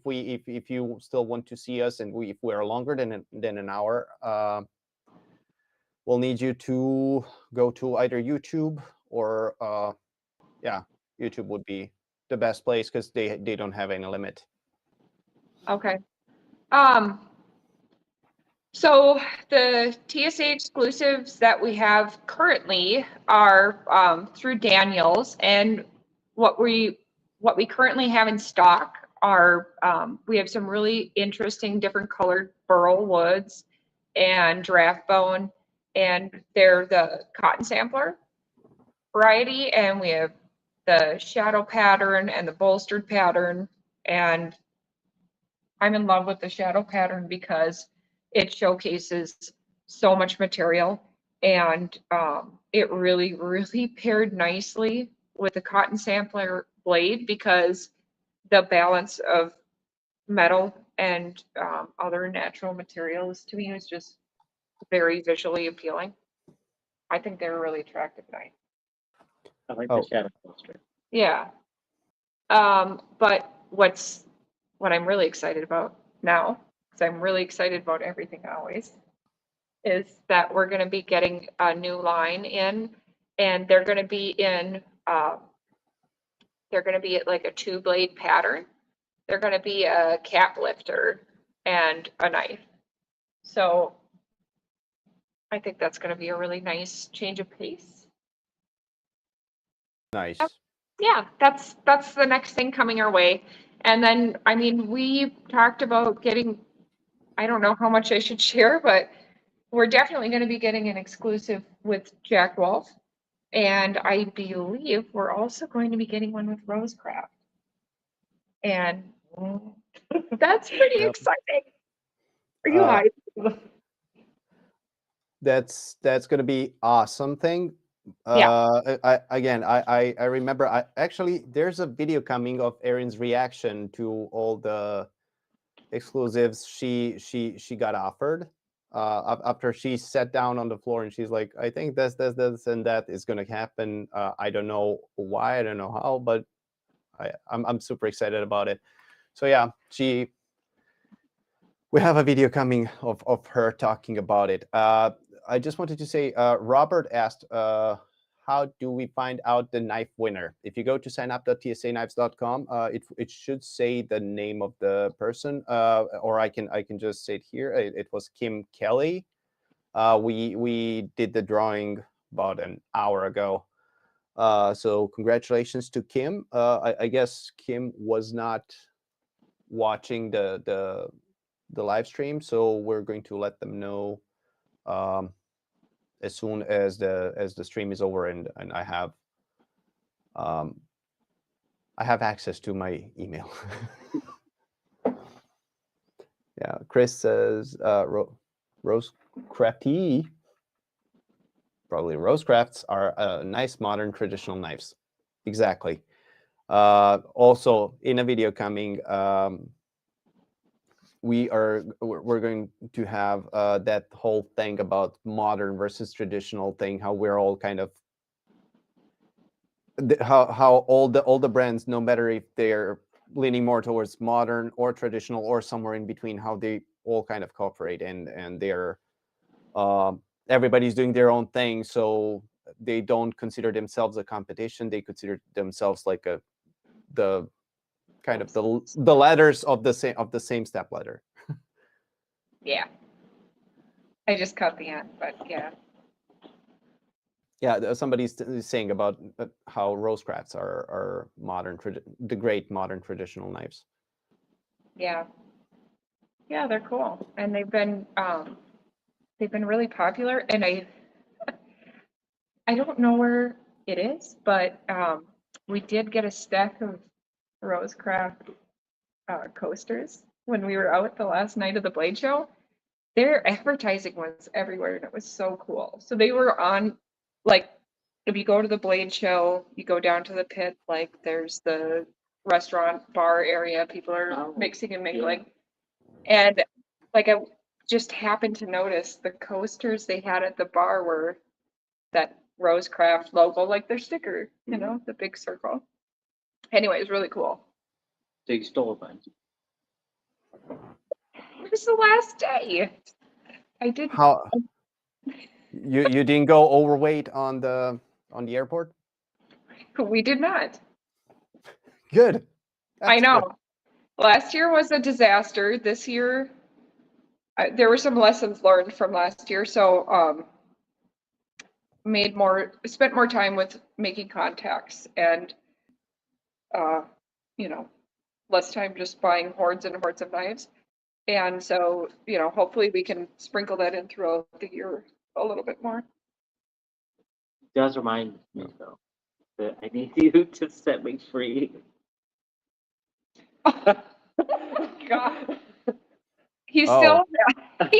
you still want to see us and if we are longer than an hour, we'll need you to go to either YouTube or yeah, YouTube would be the best place because they don't have any limit. okay. So the TSA exclusives that we have currently are through Daniels, and what we currently have in stock are we have some really interesting different colored burl woods and draft bone, and they're the cotton sampler variety, and we have the shadow pattern and the bolstered pattern, and I'm in love with the shadow pattern because it showcases so much material, and it really, really paired nicely with the cotton sampler blade because the balance of metal and other natural materials to me is just very visually appealing. I think they're a really attractive knife. I like Oh. the shadow poster. Yeah. But what I'm really excited about now, because I'm really excited about everything always, is that we're going to be getting a new line in, and they're going to be like a 2-blade pattern. They're going to be a cap lifter and a knife. So I think that's going to be a really nice change of pace. Nice. Yeah, that's the next thing coming our way. And then, I mean, we talked about getting, I don't know how much I should share, but we're definitely going to be getting an exclusive with Jack Wolf. And I believe we're also going to be getting one with Rosecraft. And that's pretty Yep. exciting. Are you Uh, hyped? That's going to be awesome thing. Yeah. I remember actually there's a video coming of Erin's reaction to all the exclusives she got offered after she sat down on the floor and she's like, I think this and that is going to happen. I don't know why, I don't know how, but I'm super excited about it. So yeah, we have a video coming of her talking about it. I just wanted to say, Robert asked, how do we find out the knife winner? If you go to signup.tsa-knives.com, it should say the name of the person, or I can just say it here. It was Kim Kelly. We did the drawing about an hour ago. So congratulations to Kim. I guess Kim was not watching the live stream, so we're going to let them know as soon as the stream is over and I have access to my email. Yeah, Chris says Rose Crafty. Probably Rosecrafts are nice modern traditional knives. Exactly. Also in a video coming, we're going to have that whole thing about modern versus traditional thing, how we're all kind of how all the brands, no matter if they're leaning more towards modern or traditional or somewhere in between, how they all kind of cooperate and they're everybody's doing their own thing, so they don't consider themselves a competition. They consider themselves like the kind of the ladders of the same step ladder. Yeah. I just caught the end, but yeah. Yeah, somebody's saying about how Rosecrafts are modern, the great modern traditional knives. Yeah. Yeah, they're cool. And they've been really popular, and I don't know where it is, but we did get a stack of Rosecraft coasters when we were out the last night of the Blade Show, their advertising was everywhere and it was so cool. So they were on, like, if you go to the Blade show, you go down to the pit, like there's the restaurant bar area, people are Oh, mixing and mingling. And like I just happened to notice the coasters they had at the bar were that Rosecraft logo, like their sticker, you know, the big circle. Anyway, it was really cool. So you stole a bunch. It was the last day. I did. How you didn't go overweight on the airport? We did not. Good. I That's know. good. Last year was a disaster. This year, there were some lessons learned from last year. So, spent more time with making contacts and, you know, less time just buying hordes and hordes of knives. And so, you know, hopefully we can sprinkle that in throughout the year a little bit more. It does remind me though that I need you to set me free. God. He Oh.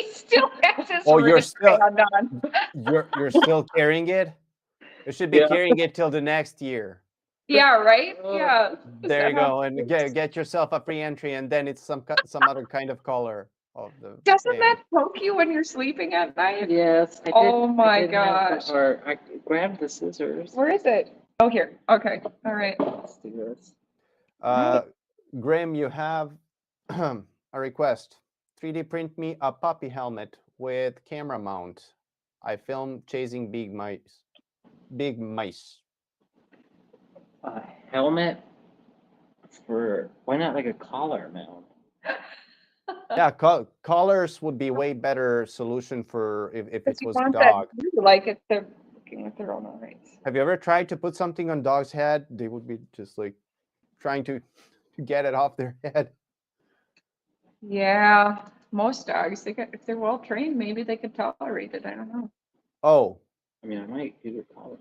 still has his Oh, you're still wristband on. you're still carrying it? You should be Yeah. carrying it till the next year. Yeah, right? Yeah. Is There that you how go, it and works? get yourself a free entry, and then it's some other kind of color of the Doesn't thing. that poke you when you're sleeping at night? Yes, I did. Oh I my did have the gosh. heart. I grabbed the scissors. Where is it? Oh, here. Okay. All right. Let's do this. Grim, you have a request. 3D print me a puppy helmet with camera mount. I film chasing big mice. Big mice. A helmet for why not like a collar mount? Yeah, collars would be way better solution for if it Because you was want dog. that view, like if they're looking with their own eyes. Have you ever tried to put something on dog's head? They would be just like trying to get it off their head. Yeah, most dogs, if they're well trained, maybe they could tolerate it. I don't know. Oh, I mean, I might do a collar.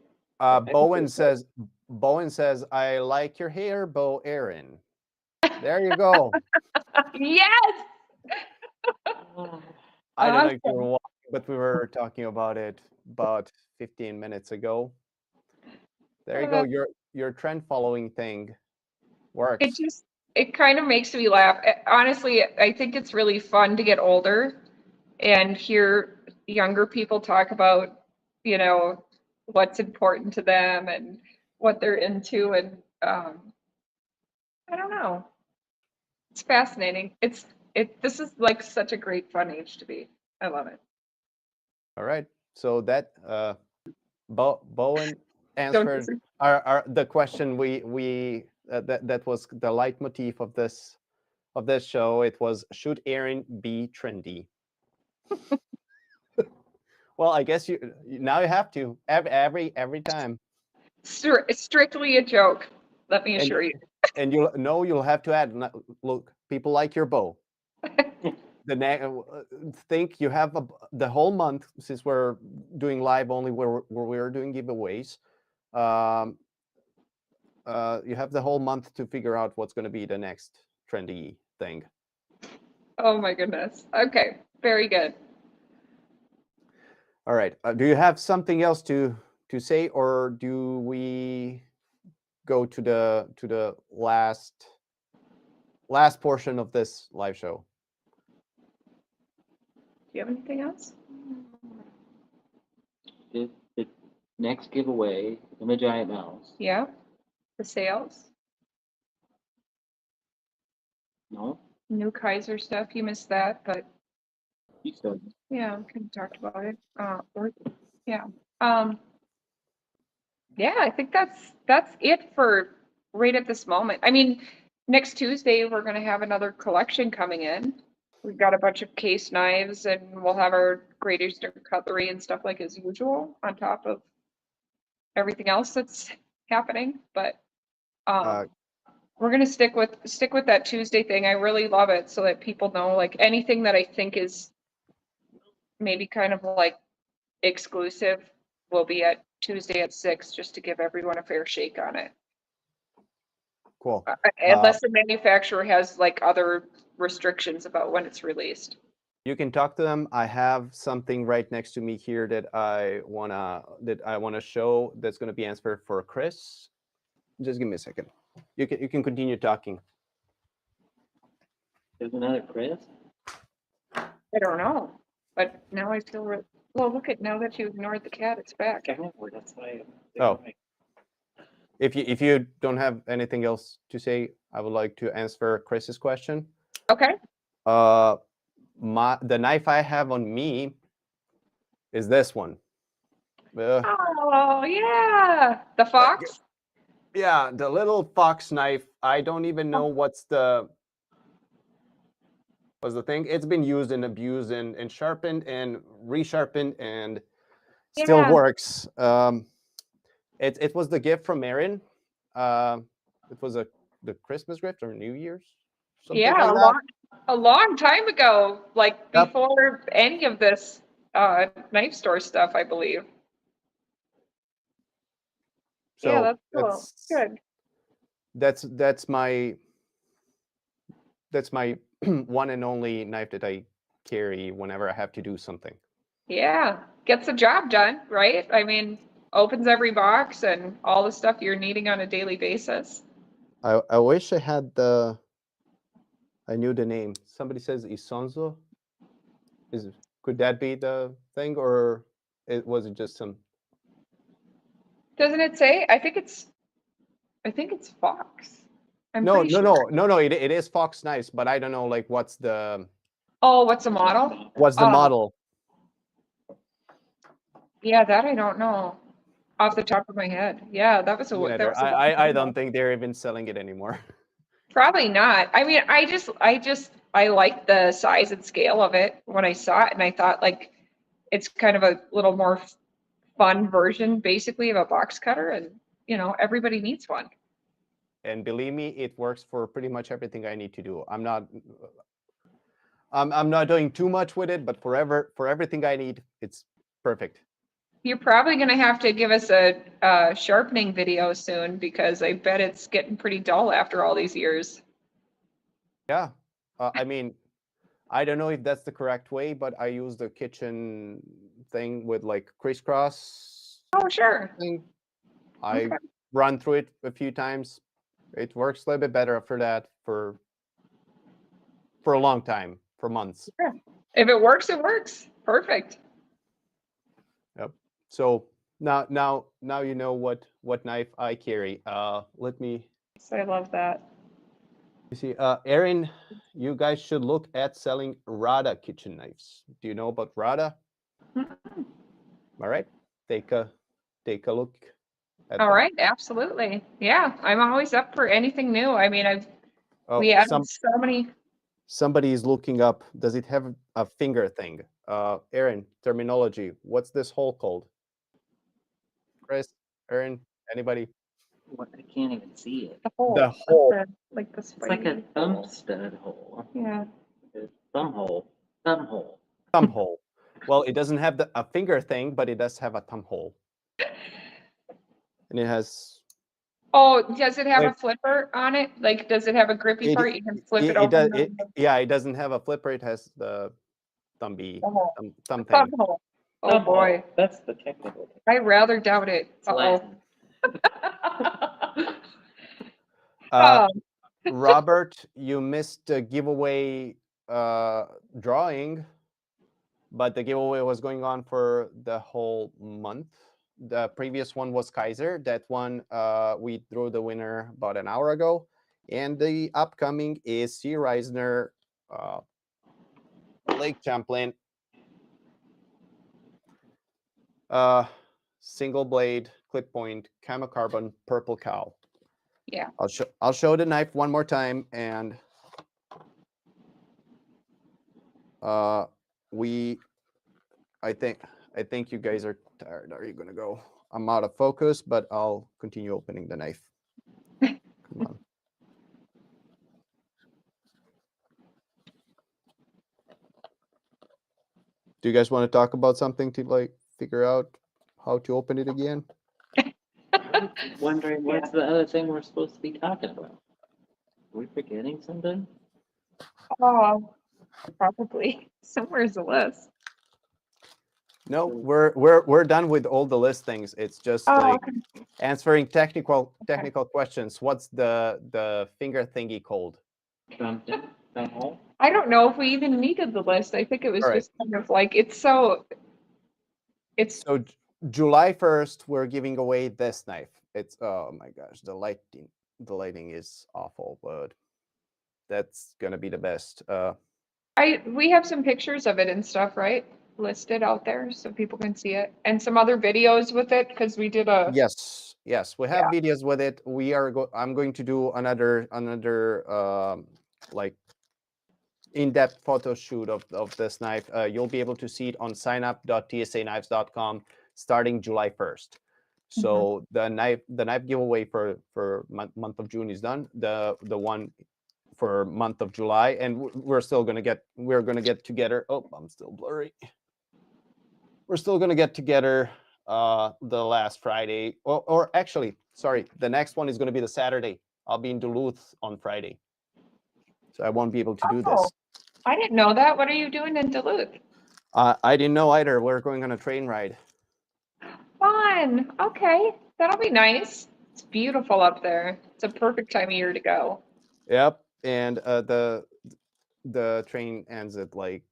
Bowen says, I like your hair, Bo Aaron. There you go. Yes. I don't know if you Awesome. were watching, but we were talking about it about 15 minutes ago. There you go. Your trend following thing works. It kind of makes me laugh. Honestly, I think it's really fun to get older and hear younger people talk about, you know, what's important to them and what they're into. And I don't know. It's fascinating. This is like such a great fun age to be. I love it. All right. So that Bowen Don't answered the question we that was the leitmotif of this show. It was, should Aaron be trendy? Well, I guess you now have to every time. It's strictly a joke. Let me And assure you. and you'll have to add, look, people like your bow. Think you have the whole month, since we're doing live only where we're doing giveaways. You have the whole month to figure out what's going to be the next trendy thing. Oh my goodness. Okay, very good. All right. Do you have something else to say, or do we go to the last portion of this live show? Do you have anything else? The next giveaway in the giant mouse. Yeah. The sales. No, New Kizer stuff. You missed that, but you still. yeah, we could have talked about it. Yeah. Yeah, I think that's it for right at this moment. I mean, next Tuesday we're gonna have another collection coming in. We've got a bunch of case knives and we'll have our Great Eastern cutlery and stuff like as usual on top of everything else that's happening. But we're gonna stick with that Tuesday thing. I really love it so that people know, like, anything that I think is maybe kind of like exclusive will be at Tuesday at 6, just to give everyone a fair shake on it. Cool. Unless the manufacturer has like other restrictions about when it's released. you can talk to them. I have something right next to me here that I wanna show. That's gonna be answered for Chris. Just give me a second. You can continue talking. There's another Chris? I don't know, but now I feel, well, look at, now that you ignored the cat, it's back. I know, that's why. Oh. If you don't have anything else to say, I would like to answer Chris's question. Okay. The knife I have on me is this one. Oh, yeah. The fox? Yeah, the little fox knife. I don't even know what's the thing. It's been used and abused and sharpened and resharpened and still Yeah. works. It was the gift from Erin. It was the Christmas gift or New Year's. Something Yeah, like that. a long time ago, like Yep. before any of this knife store stuff, I believe. So Yeah, that's cool. Good. That's my one and only knife that I carry whenever I have to do something. Yeah, gets the job done, right? I mean, opens every box and all the stuff you're needing on a daily basis. I wish I had I knew the name. Somebody says Isonzo. Could that be the thing, or was it just some? Doesn't it say? I think it's Fox. I'm No, pretty no, sure. no, no, no. It is Fox Knives, but I don't know like what's the Oh, what's the model? model. Yeah, that I don't know off the top of my head. Yeah, that was a Me that neither. was a long time I ago. don't think they're even selling it anymore. Probably not. I mean, I like the size and scale of it when I saw it, and I thought like it's kind of a little more fun version, basically, of a box cutter, and you know, everybody needs one. And believe me, it works for pretty much everything I need to do. I'm not doing too much with it, but for everything I need, it's perfect. You're probably going to have to give us a sharpening video soon because I bet it's getting pretty dull after all these years. Yeah, I mean, I don't know if that's the correct way, but I use the kitchen thing with like crisscross Oh, sure. thing. I Okay. run through it a few times. It works a little bit better after that for a long time, for months. Sure. If it works, it works. Perfect. Yep. So now you know what knife I carry. Let me I love that. you see. Erin, you guys should look at selling Rada kitchen knives. Do you know about Rada? Mhm. All right. Take a look at All them. right, absolutely. Yeah, I'm always up for anything new. I mean, Oh, we added so many. somebody is looking up. Does it have a finger thing? Erin, terminology. What's this hole called? Chris, Erin, anybody? What, I can't even see it. The hole. The hole. Like the It's like a spidey thumb hole. stud hole. Yeah. A thumb hole. Thumb hole. Thumb hole. Well, it doesn't have a finger thing, but it does have a thumb hole. And it has. Oh, does it have a Like- flipper on it? Like, does it have a grippy part? You can flip it It open. does. Yeah, it doesn't have a flipper. It has the thumb hole. thumb Thumb thing. hole. Oh Thumb hole. boy, That's the technical term. I rather doubt it. It's Uh-oh. Latin. Uh, Robert, you missed the giveaway drawing, but the giveaway was going on for the whole month. The previous one was Kizer. That one we drew the winner about an hour ago, and the upcoming is C. Reisner, Lake Champlain, single blade, clip point, camo carbon, purple cow. Yeah. I'll show the knife one more time, and I think you guys are tired. Are you gonna go? I'm out of focus, but I'll continue opening the knife. Come on. Do you guys want to talk about something to like figure out how to open it again? I'm wondering what's the other thing we're supposed to be talking about? Are we forgetting something? Oh, Probably. Somewhere's the list. No, we're done with all the listings. It's just Oh, like okay. answering technical questions. What's the finger thingy called? Down hall? I don't know if we even needed the list. I think it was All right. just kind of like, it's So July 1st, we're giving away this knife. It's, oh my gosh, the lighting is awful, but that's gonna be the best. we have some pictures of it and stuff, right? Listed out there so people can see it, and some other videos with it because we did a Yes, we have videos with it. I'm going to do another like in-depth photo shoot of this knife. You'll be able to see it on signup.tsaknives.com starting July 1st. So the knife giveaway for month of June is done. The one for month of July, and we're gonna get together. Oh, I'm still blurry. We're still gonna get together the last Friday, or actually, sorry, the next one is gonna be the Saturday. I'll be in Duluth on Friday, so I won't be able to do Oh, this. I didn't know that. What are you doing in Duluth? I didn't know either. We're going on a train ride. Fun. Okay, that'll be nice. It's beautiful up there. It's a perfect time of year to go. Yep, and the train ends at like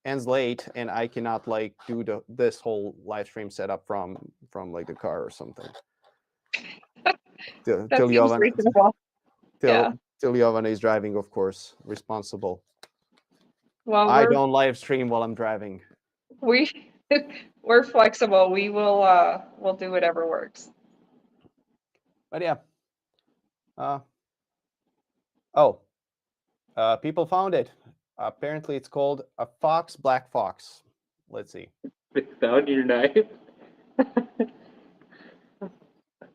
ends late, and I cannot like do this whole live stream setup from like the car or something. That Till seems Jovan, reasonable. Yeah. till Jovan is driving, of course, responsible. Well, I don't live stream while I'm driving. we're flexible. We'll do whatever works. But yeah. People found it. Apparently, it's called a black fox. Let's see. They found your knife? That's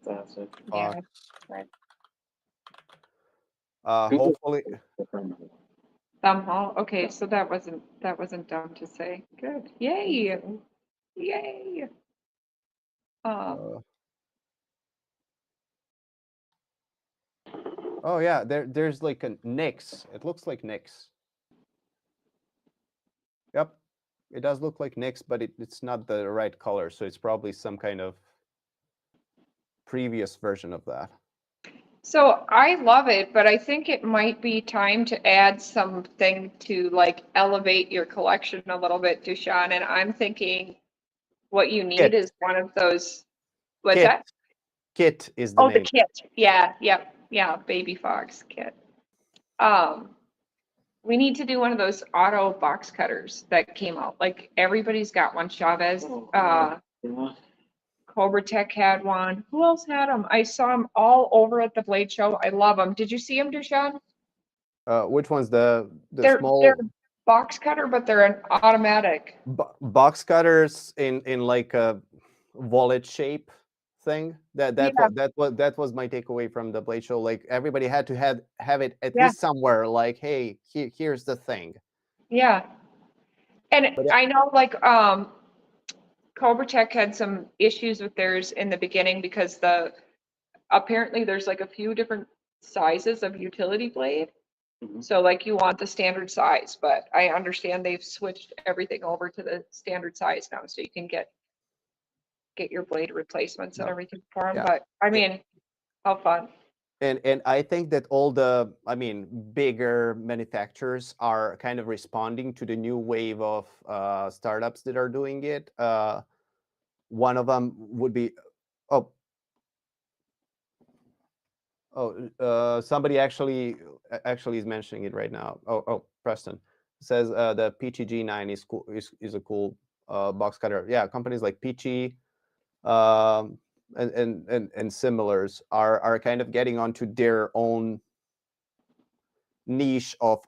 awesome. Yeah. Fox. Right. Google. Hopefully, Thumbnail. Okay, so that wasn't dumb to say. Good. Yay. Yay. oh yeah, there's like a Nix. It looks like Nix. Yep, it does look like Nix, but it's not the right color, so it's probably some kind of previous version of that. So I love it, but I think it might be time to add something to like elevate your collection a little bit, Dushan. And I'm thinking what you need Kit. is one of those. What's Kit. that? Kit is the Oh, the name. kit. Yeah, yeah, baby fox kit. We need to do one of those auto box cutters that came out. Like everybody's got one. Chavez, Cobra Tech had one. Who else had them? I saw them all over at the Blade Show. I love them. Did you see them, Dushan? Which one's the They're small box cutter, but they're an automatic. box cutters in like a wallet shape thing? That was my takeaway from the Blade Show. Like everybody had to have it at least somewhere. Like, hey, here's the thing. Yeah, and But I know like Cobra Tech had some issues with theirs in the beginning because apparently there's like a few different sizes of utility blade. So like you want the standard size, but I understand they've switched everything over to the standard size now, so you can get your blade replacements and everything for them. Yeah. But I mean, how fun. And I think that all the, bigger manufacturers are kind of responding to the new wave of startups that are doing it. One of them would be, somebody actually is mentioning it right now. Preston says the PTG9 is cool, is a cool box cutter. Yeah, companies like Peachy and similars are kind of getting onto their own niche of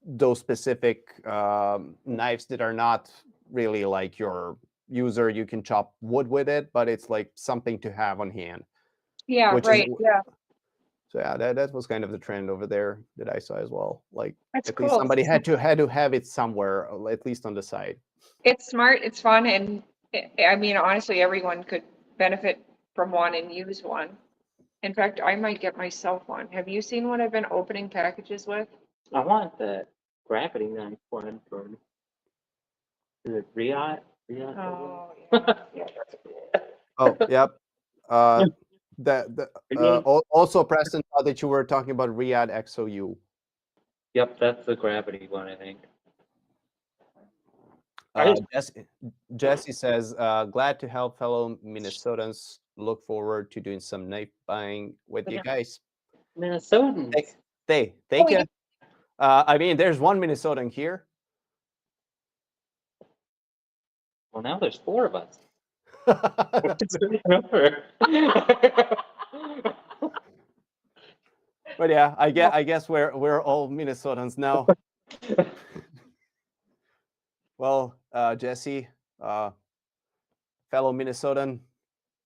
those specific knives that are not really like your user. You can chop wood with it, but it's like something to have on hand. Yeah, right. Yeah. So yeah, that was kind of the trend over there that I saw as well. Like That's at least cool. somebody had to have it somewhere, at least on the side. It's smart, it's fun, and I mean, honestly, everyone could benefit from one and use one. In fact, I might get myself one. Have you seen what I've been opening packages with? I want the gravity knife one from, is it Riot? Riot? Oh, yeah. Yeah, that's cool. Oh, yep. Also, Preston thought that you were talking about Riyadh XOU. Yep, that's the gravity one, I think. Jesse says, glad to help fellow Minnesotans. Look forward to doing some knife buying with you guys. Minnesotans. Thank Oh, you. I mean, there's one Minnesotan here. Well, now there's 4 of us. But yeah, I guess we're all Minnesotans now. Well, Jesse, fellow Minnesotan,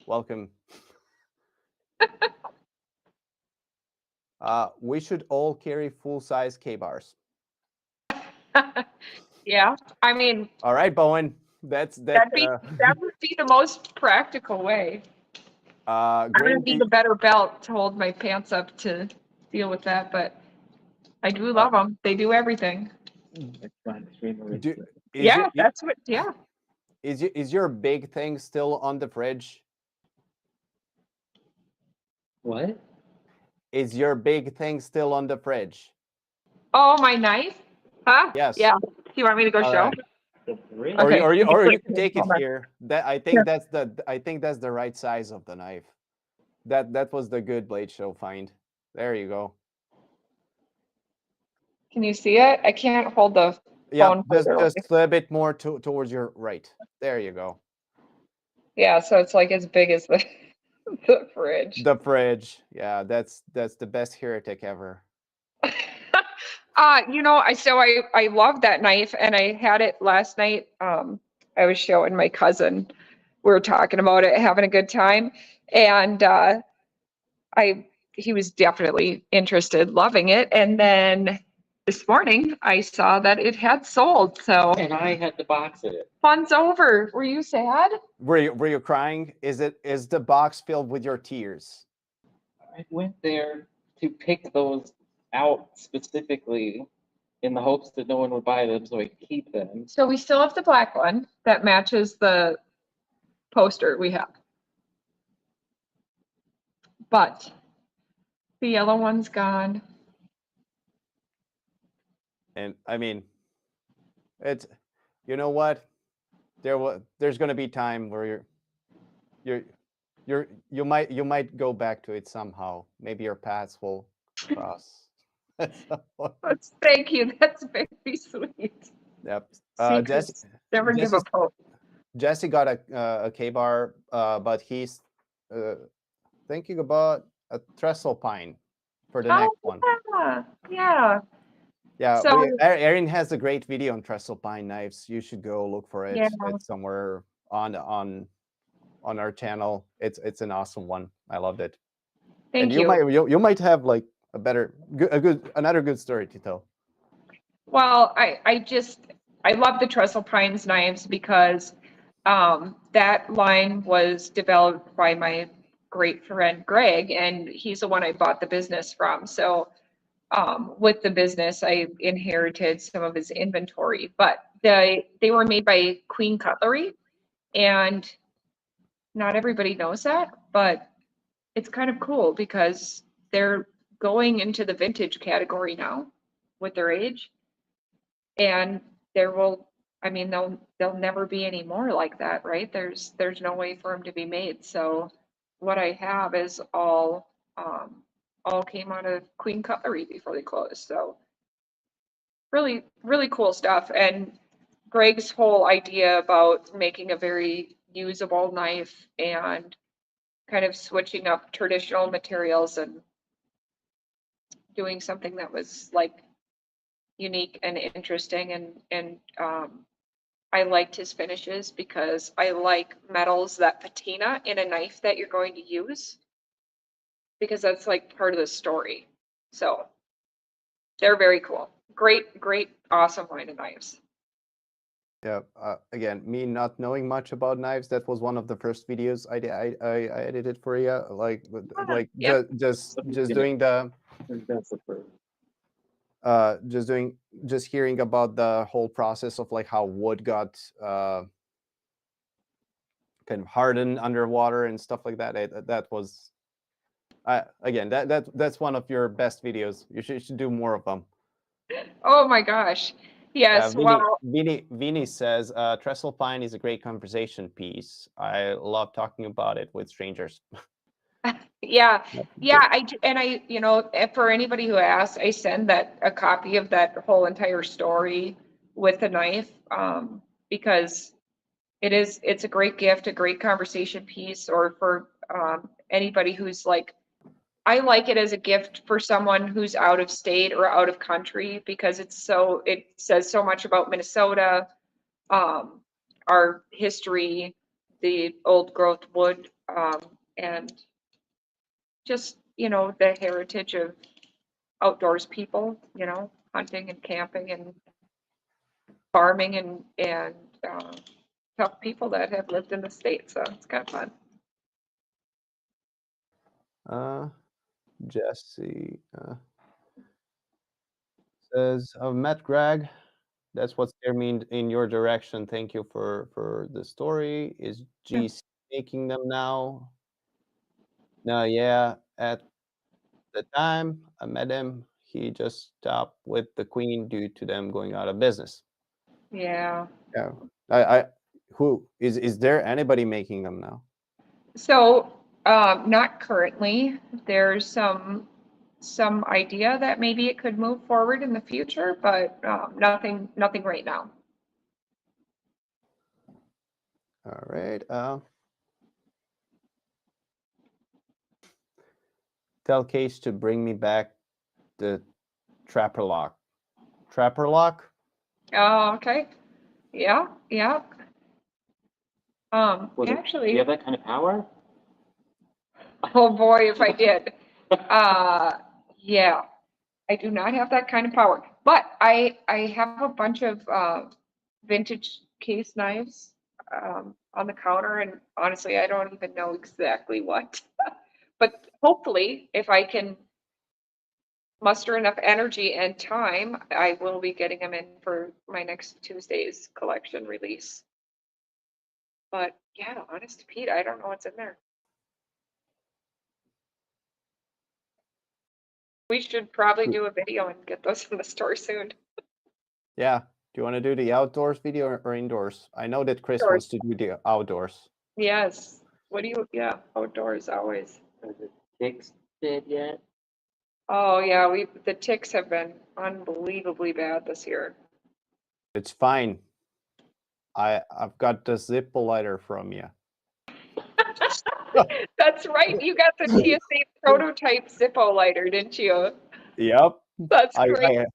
welcome. We should all carry full-size K-bars. Yeah, I mean, All right, Bowen. That would be the most practical way. I would need a better belt to hold my pants up to deal with that, but I do love them. They do everything. Is your big thing still on the fridge? What? Is your big thing still on the fridge? Oh, my knife? Huh? Yes. Yeah. Do you want me to go show? Right. Or, Okay. or you can take it here. I think that's the right size of the knife. That was the good blade show find. There you go. Can you see it? I can't hold the phone. Just a little bit more towards your right. There you go. Yeah, so it's like as big as the the fridge. The fridge. Yeah, that's the best heretic ever. I love that knife, and I had it last night. I was showing my cousin. We were talking about it, having a good time, and he was definitely interested, loving it. And then this morning, I saw that it had sold. So And I had to box it. fun's over. Were you sad? Were you crying? Is the box filled with your tears? I went there to pick those out specifically in the hopes that no one would buy them, so I could keep them. So we still have the black one that matches the poster we have. But the yellow one's gone. And I mean, it's, you know what? There's going to be time where you might go back to it somehow. Maybe your paths will cross. Thank you. That's very sweet. Yep. Secrets never give up hope. Jesse got a K-bar, but he's thinking about a trestle pine for the next one. Yeah. Yeah, So, Erin has a great video on trestle pine knives. You should go look for it. Yeah. It's somewhere on our channel. It's an awesome one. I loved it. Thank and you. you might have like another good story to tell. Well, I love the Trestle Pines knives because that line was developed by my great friend Greg, and he's the one I bought the business from. So with the business, I inherited some of his inventory, but they were made by Queen Cutlery, and not everybody knows that, but it's kind of cool because they're going into the vintage category now with their age. And they'll never be any more like that, right? There's no way for them to be made. So what I have is all came out of Queen Cutlery before they closed. So really, really cool stuff. And Greg's whole idea about making a very usable knife and kind of switching up traditional materials and doing something that was like unique and interesting, and I liked his finishes because I like metals that patina in a knife that you're going to use, because that's like part of the story. So they're very cool. Great, awesome line of knives. Yeah. Again, me not knowing much about knives, that was one of the first videos I edited for you. Like, Yeah. just doing the That's the first. just hearing about the whole process of like how wood got kind of hardened underwater and stuff like that. That was again that's one of your best videos. You should do more of them. Oh my gosh. Yes. Well, Vini says trestle pine is a great conversation piece. I love talking about it with strangers. yeah. Yep, Yeah, good. I do, and for anybody who asks, I send a copy of that whole entire story with the knife, because it's a great gift, a great conversation piece, or for anybody who's like, I like it as a gift for someone who's out of state or out of country, because it says so much about Minnesota, um, our history, the old growth wood, and just, the heritage of outdoors people, hunting and camping and farming and tough people that have lived in the state. So it's kind of fun. Jesse says, I've met Greg. That's what's there mean in your direction. Thank you for the story. Is GC making them now? No, yeah. At the time I met him, he just stopped with the Queen due to them going out of business. Yeah. Yeah. I who is there anybody making them now? So, not currently. There's some idea that maybe it could move forward in the future, but nothing right now. All right. Tell Case to bring me back the Trapper Lock. Trapper Lock? Oh, okay. Yeah, yeah. Do you Actually, have that kind of power? oh boy, if I did. Yeah, I do not have that kind of power, but I have a bunch of vintage case knives on the counter, and honestly, I don't even know exactly what. But hopefully, if I can muster enough energy and time, I will be getting them in for my next Tuesday's collection release. But yeah, honest to Pete, I don't know what's in there. We should probably do a video and get those in the store soon. Yeah. Do you want to do the outdoors video or indoors? I know that Chris Outdoors. wants to do the outdoors. Yes. Yeah, outdoors always. Are the ticks dead yet? Oh yeah, the ticks have been unbelievably bad this year. It's fine. I've got the Zippo lighter from you. That's right. You got the TSA prototype Zippo lighter, didn't you? Yep. That's great. I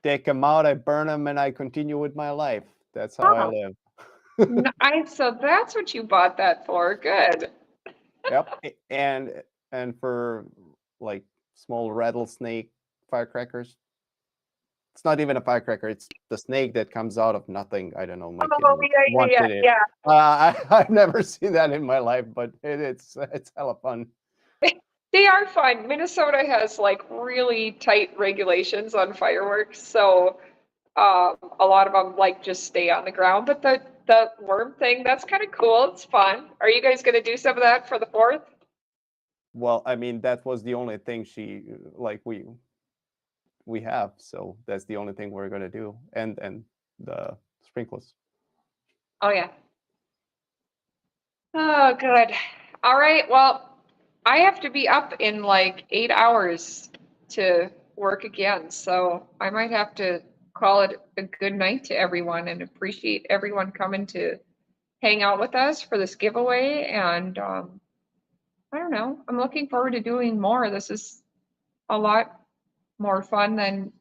take them out, I burn them, and I continue with my life. That's how I Oh, live. so that's what you bought that for. Good. Yep. And for like small rattlesnake firecrackers. It's not even a firecracker. It's the snake that comes out of nothing. I don't know. My kid Oh wanted it. yeah. I've never seen that in my life, but it's hella fun. They are fun. Minnesota has like really tight regulations on fireworks, so a lot of them like just stay on the ground. But the worm thing, that's kind of cool. It's fun. Are you guys gonna do some of that for the 4th? Well, I mean, that was the only thing we have, so that's the only thing we're gonna do, and the sprinkles. Oh yeah. Oh, good. All right. Well, I have to be up in like 8 hours to work again, so I might have to call it a good night to everyone and appreciate everyone coming to hang out with us for this giveaway. And I don't know. I'm looking forward to doing more. This is a lot more fun than,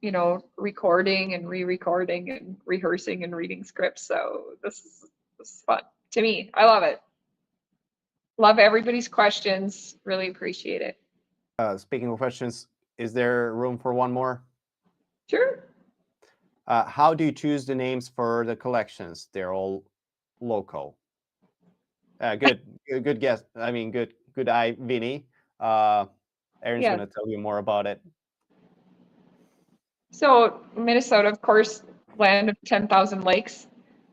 recording and re-recording and rehearsing and reading scripts. So this is fun to me. I love it. Love everybody's questions. Really appreciate it. Speaking of questions, is there room for one more? Sure. How do you choose the names for the collections? They're all local. Good guess. I mean, good eye, Vinny. Erin's Yeah. going to tell you more about it. So Minnesota, of course, land of 10,000 lakes.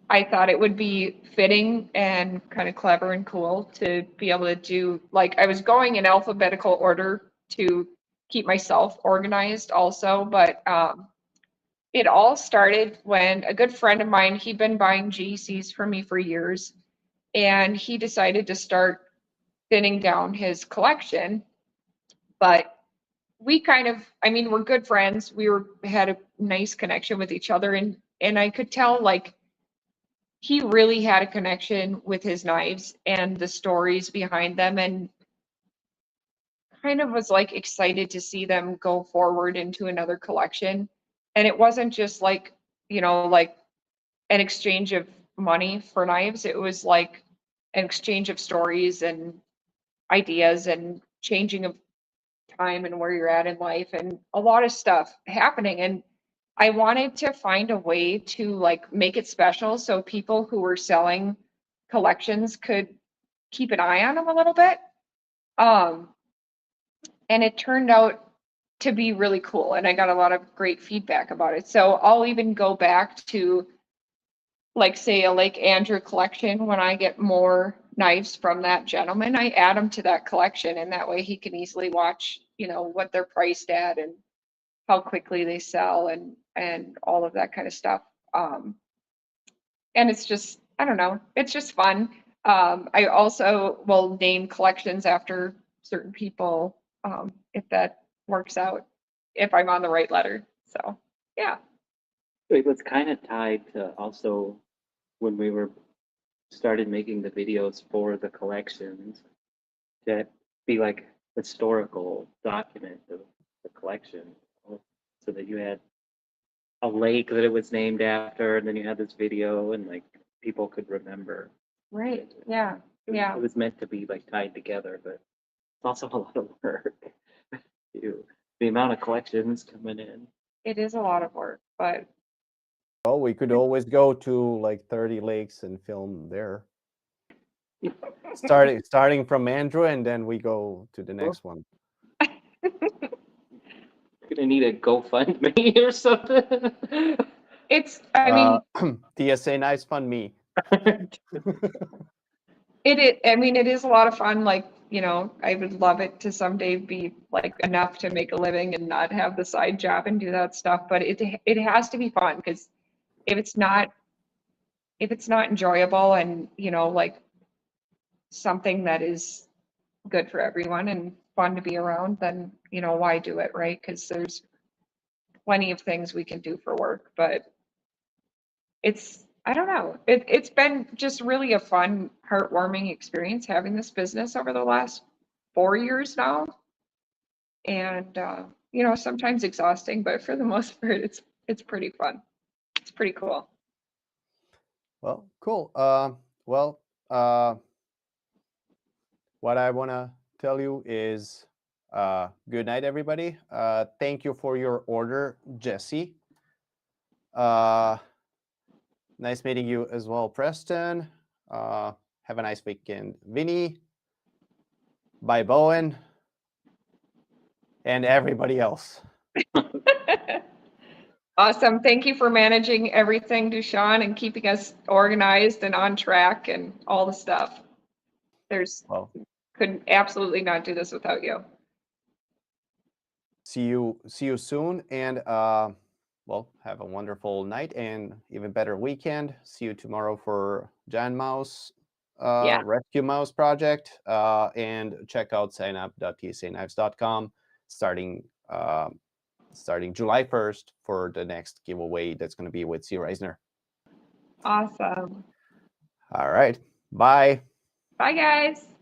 I thought it would be fitting and kind of clever and cool to be able to do, like, I was going in alphabetical order to keep myself organized also, but it all started when a good friend of mine, he'd been buying GCs from me for years, and he decided to start thinning down his collection. But we kind of, I mean, we're good friends. Had a nice connection with each other, and I could tell, like, he really had a connection with his knives and the stories behind them, and kind of was like excited to see them go forward into another collection. And it wasn't just like, like an exchange of money for knives. It was like an exchange of stories and ideas and changing of time and where you're at in life and a lot of stuff happening. And I wanted to find a way to like make it special so people who were selling collections could keep an eye on them a little bit. And it turned out to be really cool. And I got a lot of great feedback about it. So I'll even go back to, like, say, a Lake Andrew collection. When I get more knives from that gentleman, I add them to that collection. And that way he can easily watch, what they're priced at and how quickly they sell and all of that kind of stuff. And it's just, I don't know, it's just fun. I also will name collections after certain people, if that works out, if I'm on the right letter. So, yeah. It was kind of tied to also when we started making the videos for the collections to be like historical document of the collection, so that you had a lake that it was named after, and then you had this video, and like people could remember. Right. Yeah. Yeah. It was meant to be like tied together, but it's also a lot of work. The amount of collections coming in. It is a lot of work, but Well, we could always go to like 30 lakes and film there. Starting from Andrew, and then we go to the next one. You're gonna need a GoFundMe or something. I mean, TSA Knives Fund Me. it is a lot of fun. Like, I would love it to someday be like enough to make a living and not have the side job and do that stuff. But it has to be fun, because if it's not enjoyable and, like something that is good for everyone and fun to be around, then, why do it, right? Because there's plenty of things we can do for work, but I don't know. It's been just really a fun, heartwarming experience having this business over the last 4 years now. And, sometimes exhausting, but for the most part, it's pretty fun. It's pretty cool. Well, cool. Well, what I want to tell you is good night, everybody. Thank you for your order, Jesse. Nice meeting you as well, Preston. Have a nice weekend, Vinny. Bye, Bowen. And everybody else. Awesome. Thank you for managing everything, Dushan, and keeping us organized and on track and all the stuff. Could absolutely not do this without you. See you soon, and well, have a wonderful night and even better weekend. See you tomorrow for Giant Mouse Rescue Mouse project, and check out signup.tsa-knives.com starting July 1st for the next giveaway that's going to be with C. Reisner. Awesome. All right. Bye. Bye, guys.